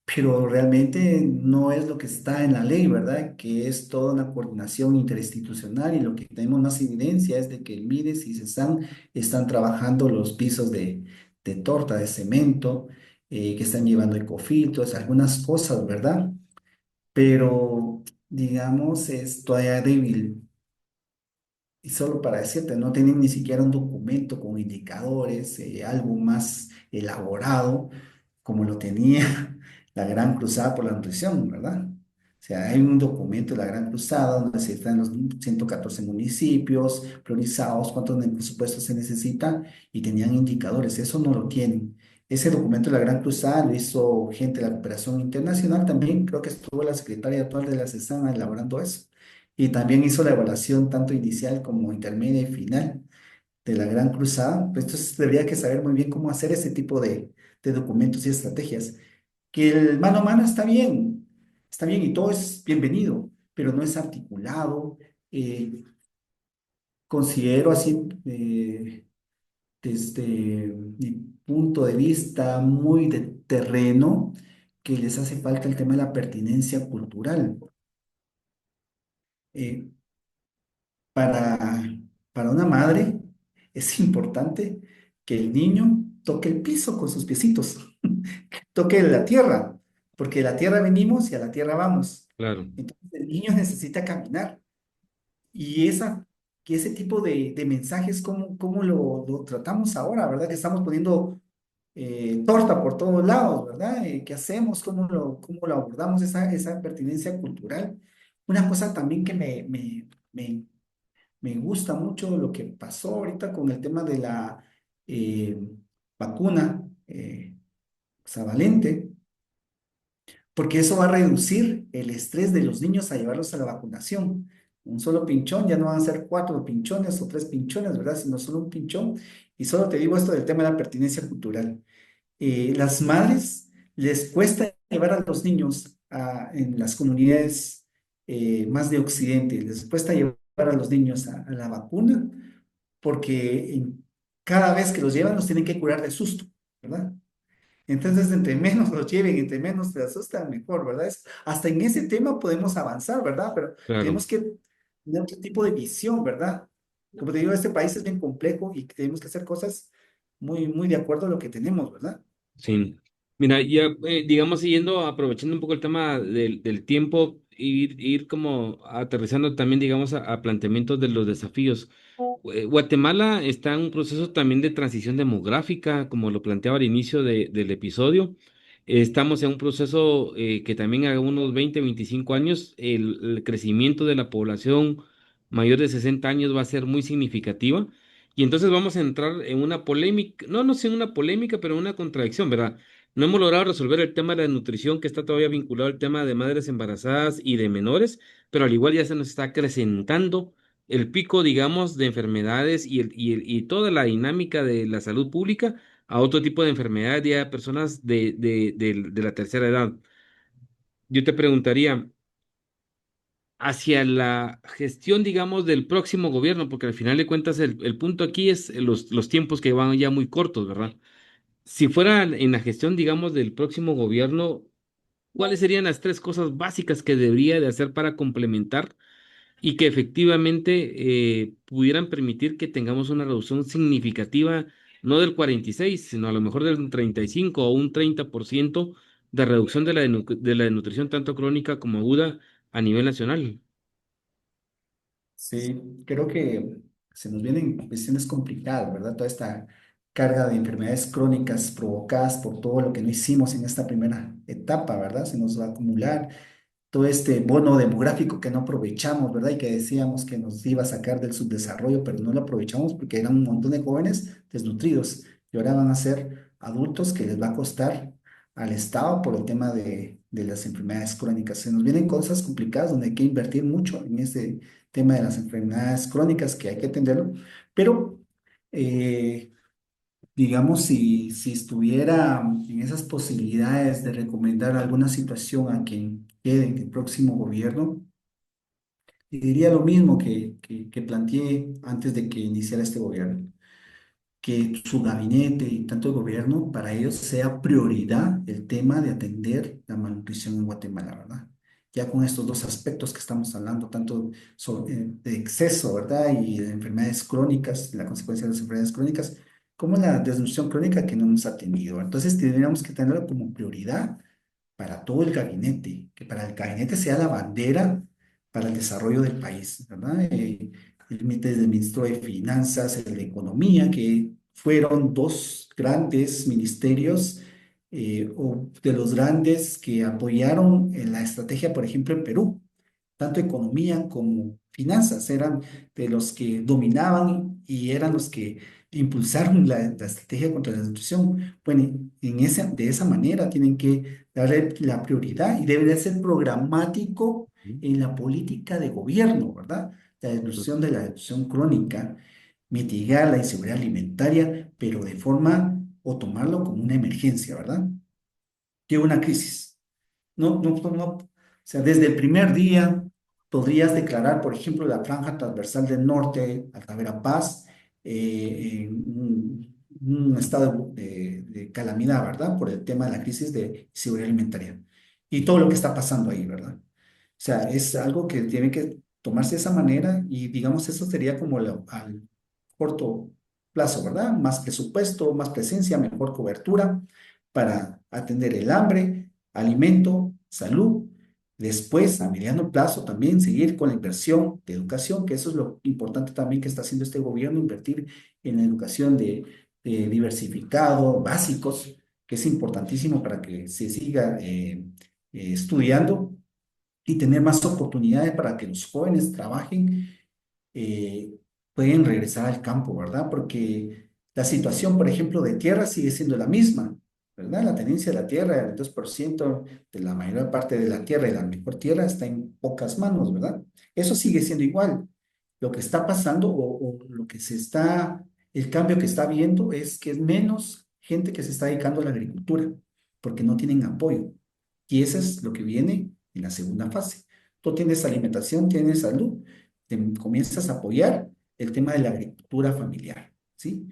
pero realmente no es lo que está en la ley, ¿verdad? Que es toda una coordinación interinstitucional y lo que tenemos más evidencia es de que el MIDES y CESAM están trabajando los pisos de torta, de cemento, que están llevando ecofiltros, algunas cosas, ¿verdad? Pero digamos es todavía débil. Y solo para decirte, no tienen ni siquiera un documento con indicadores, algo más elaborado como lo tenía la Gran Cruzada por la Nutrición, ¿verdad? O sea, hay un documento de la Gran Cruzada donde se están los 114 municipios priorizados, cuántos presupuestos se necesita y tenían indicadores. Eso no lo tienen. Ese documento de la Gran Cruzada lo hizo gente de la cooperación internacional también. Creo que estuvo la secretaria actual de la CESAN elaborando eso. Y también hizo la evaluación tanto inicial como intermedia y final de la Gran Cruzada. Pues entonces debería que saber muy bien cómo hacer ese tipo de documentos y estrategias. Que el mano a mano está bien y todo es bienvenido, pero no es articulado. eh, Considero así, desde mi punto de vista muy de terreno, que les hace falta el tema de la pertinencia cultural. Eh, para, para una madre es importante que el niño toque el piso con sus piecitos, toque la tierra, porque de la tierra venimos y a la tierra vamos. Claro. Entonces el niño necesita caminar. Y que ese tipo de mensajes, ¿cómo lo tratamos ahora, verdad? Que estamos poniendo torta por todos lados, ¿verdad? ¿Qué hacemos? ¿Cómo lo abordamos esa pertinencia cultural? Una cosa también que me, me gusta mucho lo que pasó ahorita con el tema de la eh, vacuna hexavalente, porque eso va a reducir el estrés de los niños a llevarlos a la vacunación. Un solo pinchón, ya no van a ser 4 pinchones o 3 pinchones, ¿verdad? Sino solo un pinchón. Y solo te digo esto del tema de la pertinencia cultural. Las madres les cuesta llevar a los niños en las comunidades más de Occidente, les cuesta llevar a los niños a la vacuna porque cada vez que los llevan los tienen que curar de susto, ¿verdad? Entonces, entre menos los lleven, entre menos te asustan, mejor, ¿verdad? Hasta en ese tema podemos avanzar, ¿verdad? Pero Claro, tenemos que tener otro tipo de visión, ¿verdad? Como te digo, este país es bien complejo y tenemos que hacer cosas muy, muy de acuerdo a lo que tenemos, ¿verdad? sí. Mira, ya digamos, siguiendo, aprovechando un poco el tema del tiempo, ir como aterrizando también, digamos, a planteamientos de los desafíos. Guatemala está en un proceso también de transición demográfica, como lo planteaba al inicio del episodio. Estamos en un proceso que también a unos 20, 25 años, el crecimiento de la población mayor de 60 años va a ser muy significativa. Y entonces vamos a entrar en una polémica, no sé en una polémica, pero en una contradicción, ¿verdad? No hemos logrado resolver el tema de la nutrición, que está todavía vinculado al tema de madres embarazadas y de menores, pero al igual ya se nos está acrecentando el pico, digamos, de enfermedades y toda la dinámica de la salud pública a otro tipo de enfermedades ya a personas de la tercera edad. Yo te preguntaría, hacia la gestión, digamos, del próximo gobierno, porque al final de cuentas el punto aquí es los tiempos que van ya muy cortos, ¿verdad? Si fuera en la gestión, digamos, del próximo gobierno, ¿cuáles serían las tres cosas básicas que debería de hacer para complementar y que efectivamente pudieran permitir que tengamos una reducción significativa, no del 46, sino a lo mejor del 35 o un 30% de reducción de de la desnutrición tanto crónica como aguda a nivel nacional? Sí, creo que se nos vienen cuestiones complicadas, ¿verdad? Toda esta carga de enfermedades crónicas provocadas por todo lo que no hicimos en esta primera etapa, ¿verdad? Se nos va a acumular todo este bono demográfico que no aprovechamos, ¿verdad? Y que decíamos que nos iba a sacar del subdesarrollo, pero no lo aprovechamos porque eran un montón de jóvenes desnutridos y ahora van a ser adultos que les va a costar al Estado por el tema de las enfermedades crónicas. Se nos vienen cosas complicadas donde hay que invertir mucho en este tema de las enfermedades crónicas que hay que atenderlo, pero eh, digamos, si estuviera en esas posibilidades de recomendar alguna situación a quien quede en el próximo gobierno, le diría lo mismo que planteé antes de que iniciara este gobierno, que su gabinete y tanto el gobierno, para ellos sea prioridad el tema de atender la malnutrición en Guatemala, ¿verdad? Ya con estos dos aspectos que estamos hablando, tanto de exceso, ¿verdad? Y de enfermedades crónicas, la consecuencia de las enfermedades crónicas, como la desnutrición crónica que no hemos atendido. Entonces, tendríamos que tenerlo como prioridad para todo el gabinete, que para el gabinete sea la bandera para el desarrollo del país, ¿verdad? Desde el ministro de Finanzas, el de Economía, que fueron dos grandes ministerios o de los grandes que apoyaron en la estrategia, por ejemplo, en Perú. Tanto economía como finanzas eran de los que dominaban y eran los que impulsaron la estrategia contra la desnutrición. Bueno, de esa manera tienen que darle la prioridad y debe de ser programático en la política de gobierno, ¿verdad? La reducción de la desnutrición crónica, mitigar la inseguridad alimentaria, pero de forma o tomarlo como una emergencia, ¿verdad? Que una crisis. O sea, desde el primer día podrías declarar, por ejemplo, la franja transversal del norte, Altavera Paz, en un estado de calamidad, ¿verdad? Por el tema de la crisis de seguridad alimentaria y todo lo que está pasando ahí, ¿verdad? O sea, es algo que tiene que tomarse de esa manera y digamos eso sería como al corto plazo, ¿verdad? Más presupuesto, más presencia, mejor cobertura para atender el hambre, alimento, salud Después, a mediano plazo, también seguir con la inversión de educación, que eso es lo importante también que está haciendo este gobierno, invertir en la educación de diversificado, básicos, que es importantísimo para que se siga estudiando y tener más oportunidades para que los jóvenes trabajen, eh, pueden regresar al campo, ¿verdad? Porque la situación, por ejemplo, de tierra sigue siendo la misma, ¿verdad? La tenencia de la tierra, el 2% de la mayor parte de la tierra y la mejor tierra está en pocas manos, ¿verdad? Eso sigue siendo igual. Lo que está pasando o lo que se está, el cambio que está viendo es que es menos gente que se está dedicando a la agricultura, porque no tienen apoyo. Y eso es lo que viene en la segunda fase. Tú tienes alimentación, tienes salud, comienzas a apoyar el tema de la agricultura familiar, ¿sí?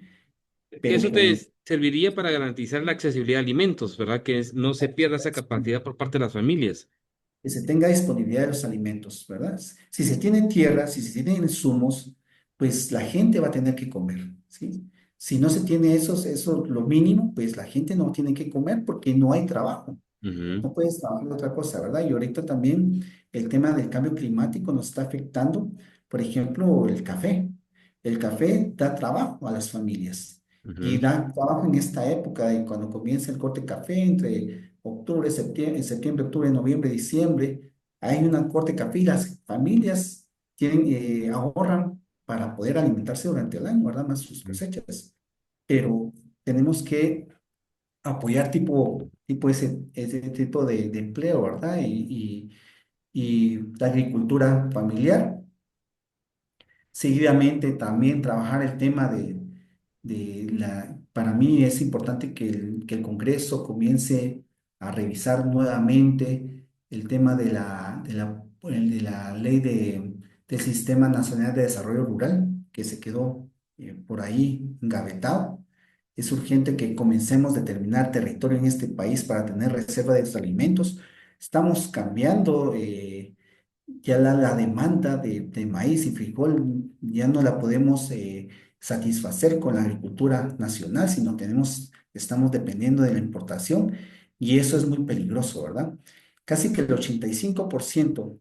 Que Pero eso con te serviría para garantizar la accesibilidad a alimentos, ¿verdad? Que no se pierda esa capacidad por parte de las familias. que se tenga disponibilidad de los alimentos, ¿verdad? Si se tiene tierra, si se tienen insumos, pues la gente va a tener que comer, ¿sí? Si no se tiene eso lo mínimo, pues la gente no tiene que comer porque no hay trabajo. Ujú, No puedes trabajar en otra cosa, ¿verdad? Y ahorita también el tema del cambio climático nos está afectando, por ejemplo, el café. El café da trabajo a las familias y ujú. da trabajo en esta época de cuando comienza el corte de café entre octubre, septiembre, octubre, noviembre, diciembre. Hay una corte de café y las familias ahorran para poder alimentarse durante el año, ¿verdad? Más sus cosechas. Pero tenemos que apoyar ese tipo de empleo, ¿verdad? Y la agricultura familiar. Seguidamente también trabajar el tema para mí es importante que el Congreso comience a revisar nuevamente el tema de la ley del Sistema Nacional de Desarrollo Rural, que se quedó por ahí engavetado. Es urgente que comencemos a determinar territorio en este país para tener reserva de los alimentos. Estamos cambiando. Ya la demanda de maíz y frijol ya no la podemos satisfacer con la agricultura nacional, sino estamos dependiendo de la importación y eso es muy peligroso, ¿verdad? Casi que el 85%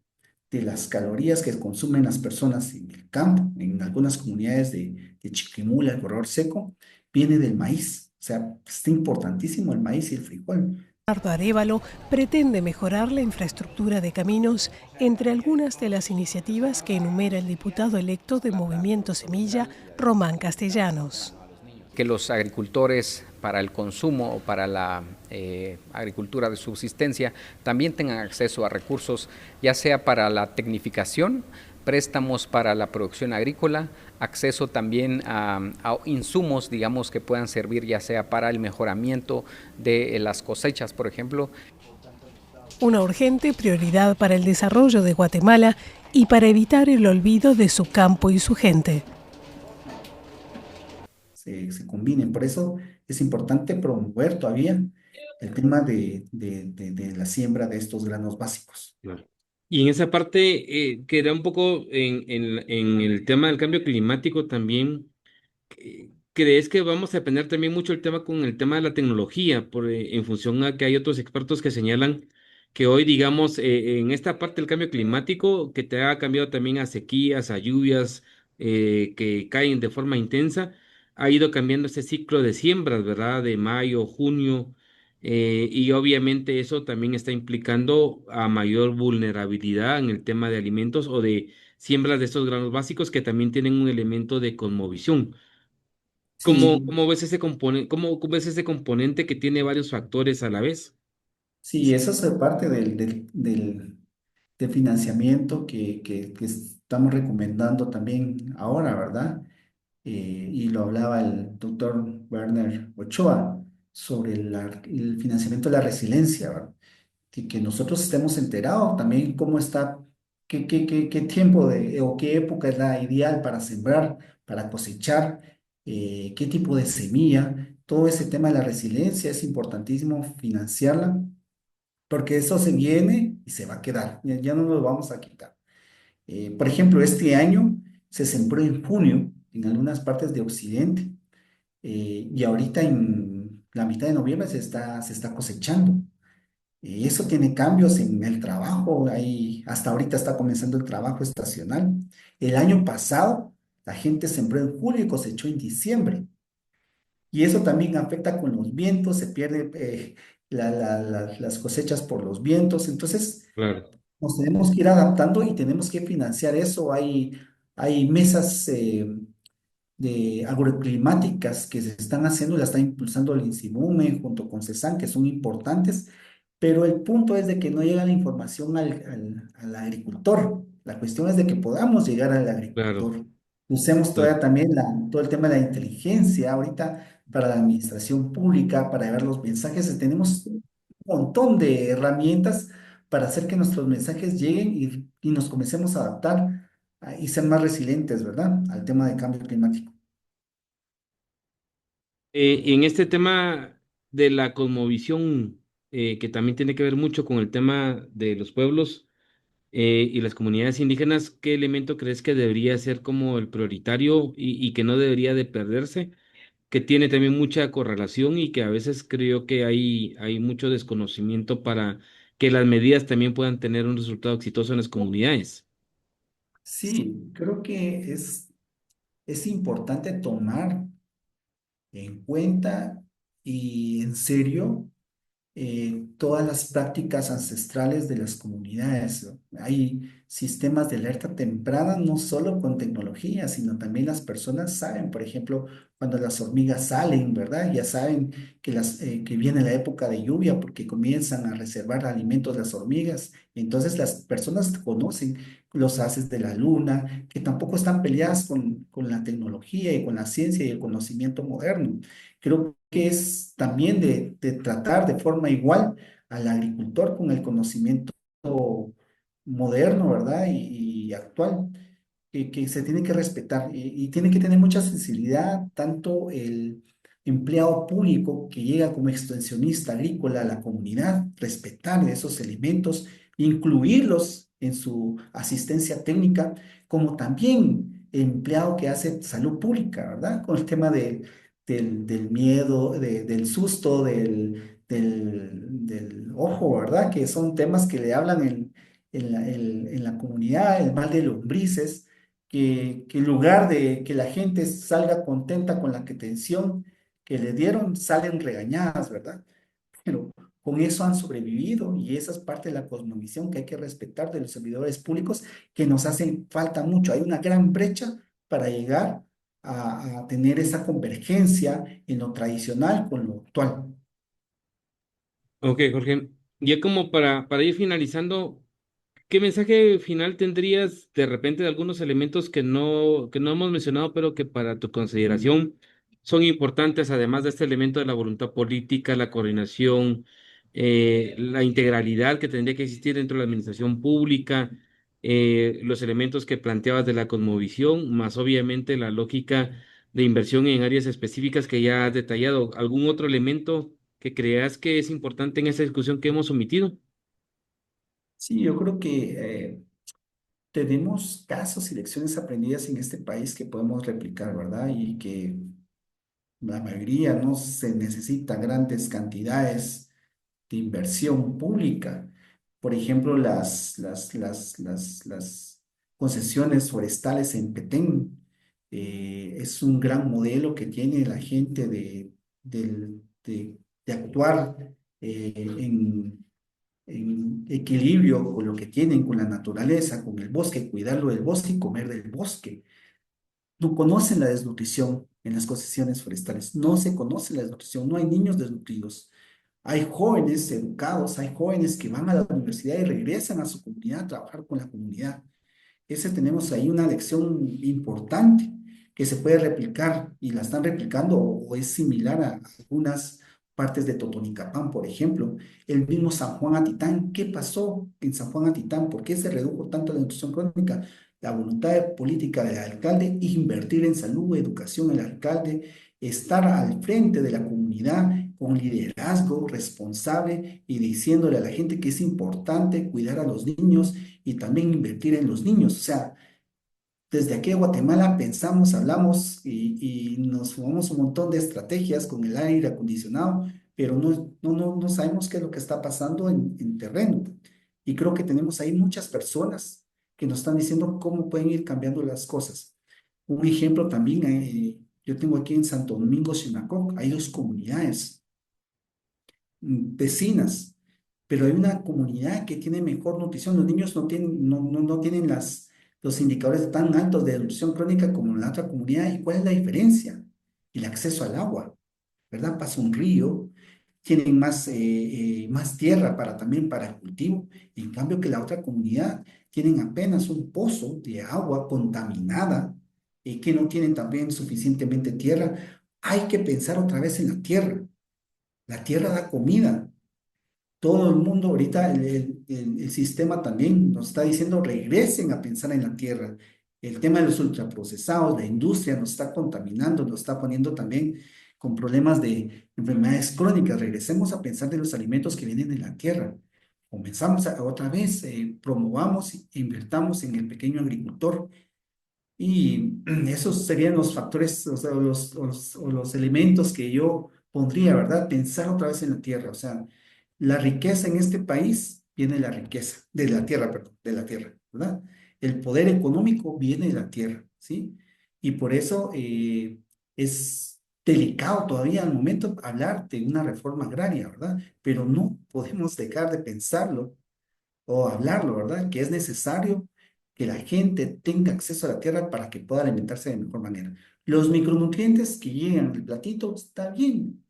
de las calorías que consumen las personas en el campo, en algunas comunidades de Chiquimula, el corredor seco, viene del maíz. O sea, está importantísimo el maíz y el frijol. Ricardo Arévalo pretende mejorar la infraestructura de caminos, entre algunas de las iniciativas que enumera el diputado electo de Movimiento Semilla, Román Castellanos. Que los agricultores para el consumo o para la agricultura de subsistencia también tengan acceso a recursos, ya sea para la tecnificación, préstamos para la producción agrícola, acceso también a insumos, digamos, que puedan servir ya sea para el mejoramiento de las cosechas, por ejemplo. Una urgente prioridad para el desarrollo de Guatemala y para evitar el olvido de su campo y su gente. Se combinen. Por eso es importante promover todavía el tema de la siembra de estos granos básicos. Claro. Y en esa parte, queda un poco en el tema del cambio climático también. ¿Crees que vamos a depender también mucho el tema con el tema de la tecnología, en función a que hay otros expertos que señalan que hoy, digamos, en esta parte del cambio climático, que te ha cambiado también a sequías, a lluvias que caen de forma intensa, ha ido cambiando ese ciclo de siembras, ¿verdad? De mayo, junio, y obviamente eso también está implicando a mayor vulnerabilidad en el tema de alimentos o de siembras de estos granos básicos que también tienen un elemento de cosmovisión. Sí, ¿Cómo ves ese componente, cómo ves ese componente que tiene varios factores a la vez? sí, esa es parte del financiamiento que estamos recomendando también ahora, ¿verdad? Y lo hablaba el doctor Werner Ochoa sobre el financiamiento de la resiliencia, ¿verdad? Que nosotros estemos enterados también cómo está, qué tiempo o qué época es la ideal para sembrar, para cosechar, qué tipo de semilla. Todo ese tema de la resiliencia es importantísimo financiarla, porque eso se viene y se va a quedar, ya no lo vamos a quitar. Por ejemplo, este año se sembró en junio en algunas partes de Occidente, y ahorita en la mitad de noviembre se está cosechando. Y eso tiene cambios en el trabajo. Ahí, hasta ahorita está comenzando el trabajo estacional. El año pasado, la gente sembró en julio y cosechó en diciembre. Y eso también afecta con los vientos, se pierde las cosechas por los vientos. Entonces, Claro, nos tenemos que ir adaptando y tenemos que financiar eso. Hay mesas de agroclimáticas que se están haciendo, la está impulsando el INSIMUME junto con CESAN, que son importantes, pero el punto es de que no llega la información al agricultor. La cuestión es de que podamos llegar al claro, agricultor. Usemos claro. todavía también todo el tema de la inteligencia ahorita para la administración pública, para ver los mensajes. Tenemos un montón de herramientas para hacer que nuestros mensajes lleguen y nos comencemos a adaptar y ser más resilientes, ¿verdad? Al tema de cambio climático. Y en este tema de la cosmovisión, que también tiene que ver mucho con el tema de los pueblos y las comunidades indígenas, ¿qué elemento crees que debería ser como el prioritario y que no debería de perderse? Que tiene también mucha correlación y que a veces creo que hay mucho desconocimiento para que las medidas también puedan tener un resultado exitoso en las comunidades. Sí, creo que es importante tomar en cuenta y en serio todas las prácticas ancestrales de las comunidades, ¿no? Hay sistemas de alerta temprana, no solo con tecnología, sino también las personas saben, por ejemplo, cuando las hormigas salen, ¿verdad? Ya saben que viene la época de lluvia porque comienzan a reservar alimentos las hormigas. Entonces las personas conocen los haces de la luna, que tampoco están peleadas con la tecnología y con la ciencia y el conocimiento moderno. Creo que es también de tratar de forma igual al agricultor con el conocimiento moderno, ¿verdad? Y actual, que se tiene que respetar y tiene que tener mucha sensibilidad, tanto el empleado público que llega como extensionista agrícola a la comunidad, respetar esos elementos, incluirlos en su asistencia técnica, como también el empleado que hace salud pública, ¿verdad? Con el tema del miedo, del susto, del ojo, ¿verdad? Que son temas que le hablan en la comunidad, el mal de lombrices, que en lugar de que la gente salga contenta con la atención que le dieron, salen regañadas, ¿verdad? Pero con eso han sobrevivido y esa es parte de la cosmovisión que hay que respetar de los servidores públicos que nos hacen falta mucho. Hay una gran brecha para llegar a tener esa convergencia en lo tradicional con lo actual. Ok, Jorge. Ya como para ir finalizando, ¿qué mensaje final tendrías de repente de algunos elementos que no hemos mencionado, pero que para tu consideración son importantes, además de este elemento de la voluntad política, la coordinación, la integralidad que tendría que existir dentro de la administración pública, los elementos que planteabas de la cosmovisión, más obviamente la lógica de inversión en áreas específicas que ya has detallado? ¿Algún otro elemento que creas que es importante en esta discusión que hemos omitido? Sí, yo creo que tenemos casos y lecciones aprendidas en este país que podemos replicar, ¿verdad? Y que la mayoría no se necesita grandes cantidades de inversión pública. Por ejemplo, las concesiones forestales en Petén es un gran modelo que tiene la gente de actuar en equilibrio con lo que tienen, con la naturaleza, con el bosque, cuidarlo del bosque y comer del bosque. No conocen la desnutrición en las concesiones forestales, no se conoce la desnutrición, no hay niños desnutridos. Hay jóvenes educados, hay jóvenes que van a la universidad y regresan a su comunidad a trabajar con la comunidad. Ese tenemos ahí una lección importante que se puede replicar y la están replicando o es similar a algunas partes de Totonicapán, por ejemplo. El mismo San Juan Atitán, ¿qué pasó en San Juan Atitán? ¿Por qué se redujo tanto la nutrición crónica? La voluntad política del alcalde, invertir en salud, educación, el alcalde, estar al frente de la comunidad con liderazgo responsable y diciéndole a la gente que es importante cuidar a los niños y también invertir en los niños. O sea, desde aquí a Guatemala pensamos, hablamos y nos fumamos un montón de estrategias con el aire acondicionado, pero no sabemos qué es lo que está pasando en terreno. Y creo que tenemos ahí muchas personas que nos están diciendo cómo pueden ir cambiando las cosas. Un ejemplo también, yo tengo aquí en Santo Domingo, Sinacoc, hay dos comunidades vecinas, pero hay una comunidad que tiene mejor nutrición. Los niños no tienen los indicadores tan altos de nutrición crónica como en la otra comunidad. ¿Y cuál es la diferencia? El acceso al agua, ¿verdad? Pasa un río, tienen más tierra también para el cultivo. En cambio que la otra comunidad tienen apenas un pozo de agua contaminada y que no tienen también suficientemente tierra. Hay que pensar otra vez en la tierra. La tierra da comida. Todo el mundo ahorita, el sistema también nos está diciendo regresen a pensar en la tierra. El tema de los ultraprocesados, la industria nos está contaminando, nos está poniendo también con problemas de enfermedades crónicas. Regresemos a pensar de los alimentos que vienen de la tierra. Comenzamos otra vez, promovamos e invertamos en el pequeño agricultor. Y esos serían los factores, o sea, los elementos que yo pondría, ¿verdad? Pensar otra vez en la tierra. O sea, la riqueza en este país viene de la riqueza, de la tierra, perdón, de la tierra, ¿verdad? El poder económico viene de la tierra, ¿sí? Y por eso es delicado todavía al momento hablar de una reforma agraria, ¿verdad? Pero no podemos dejar de pensarlo o hablarlo, ¿verdad? Que es necesario que la gente tenga acceso a la tierra para que pueda alimentarse de mejor manera. Los micronutrientes que llegan al platito está bien,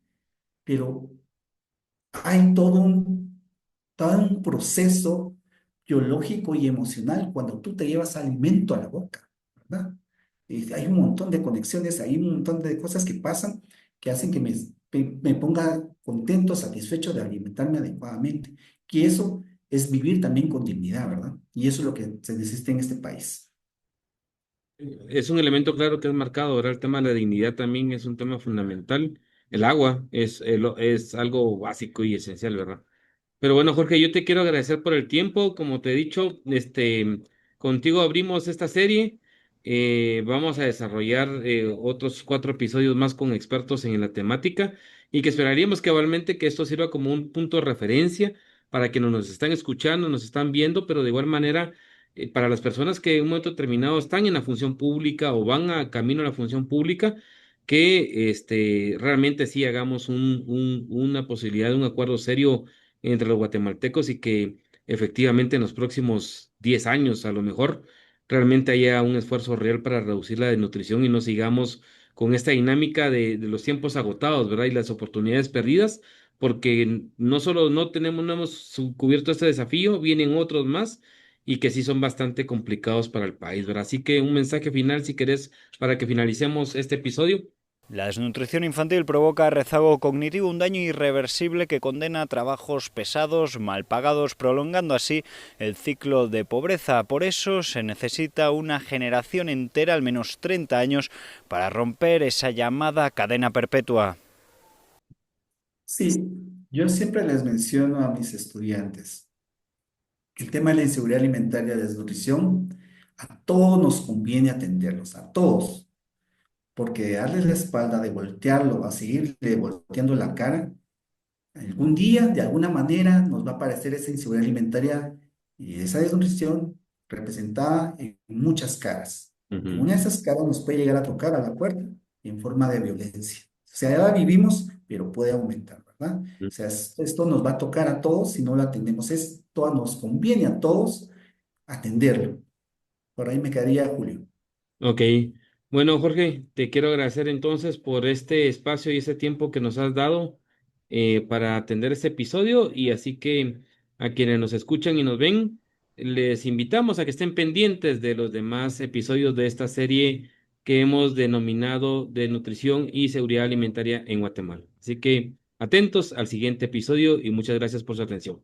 pero hay todo un proceso biológico y emocional cuando tú te llevas alimento a la boca, ¿verdad? Hay un montón de conexiones, hay un montón de cosas que pasan que hacen que me ponga contento, satisfecho de alimentarme adecuadamente. Y eso es vivir también con dignidad, ¿verdad? Y eso es lo que se necesita en este país. Es un elemento claro que es marcado, ¿verdad? El tema de la dignidad también es un tema fundamental. El agua es algo básico y esencial, ¿verdad? Pero bueno, Jorge, yo te quiero agradecer por el tiempo. Como te he dicho, contigo abrimos esta serie. Vamos a desarrollar otros 4 episodios más con expertos en la temática y que esperaríamos que igualmente que esto sirva como un punto de referencia para quienes nos están escuchando, nos están viendo, pero de igual manera para las personas que en un momento determinado están en la función pública o van a camino a la función pública, que realmente sí hagamos una posibilidad de un acuerdo serio entre los guatemaltecos y que efectivamente en los próximos 10 años a lo mejor realmente haya un esfuerzo real para reducir la desnutrición y no sigamos con esta dinámica de los tiempos agotados, ¿verdad? Y las oportunidades perdidas, porque no solo no hemos cubierto este desafío, vienen otros más y que sí son bastante complicados para el país, ¿verdad? Así que un mensaje final, si querés, para que finalicemos este episodio. La desnutrición infantil provoca rezago cognitivo, un daño irreversible que condena a trabajos pesados, mal pagados, prolongando así el ciclo de pobreza. Por eso se necesita una generación entera, al menos 30 años, para romper esa llamada cadena perpetua. Sí, yo siempre les menciono a mis estudiantes el tema de la inseguridad alimentaria y la desnutrición, a todos nos conviene atenderlos, a todos, porque darles la espalda, de voltearlo, a seguirle volteando la cara, algún día, de alguna manera, nos va a aparecer esa inseguridad alimentaria y esa desnutrición representada en muchas caras. Y Ujú. una de esas caras nos puede llegar a tocar a la puerta en forma de violencia. O sea, ya la vivimos, pero puede aumentar, ¿verdad? O sea, esto nos va a tocar a todos si no lo atendemos. Esto nos conviene a todos atenderlo. Por ahí me quedaría, Julio. Ok. Bueno, Jorge, te quiero agradecer entonces por este espacio y este tiempo que nos has dado para atender este episodio y así que a quienes nos escuchan y nos ven, les invitamos a que estén pendientes de los demás episodios de esta serie que hemos denominado de nutrición y seguridad alimentaria en Guatemala. Así que atentos al siguiente episodio y muchas gracias por su atención.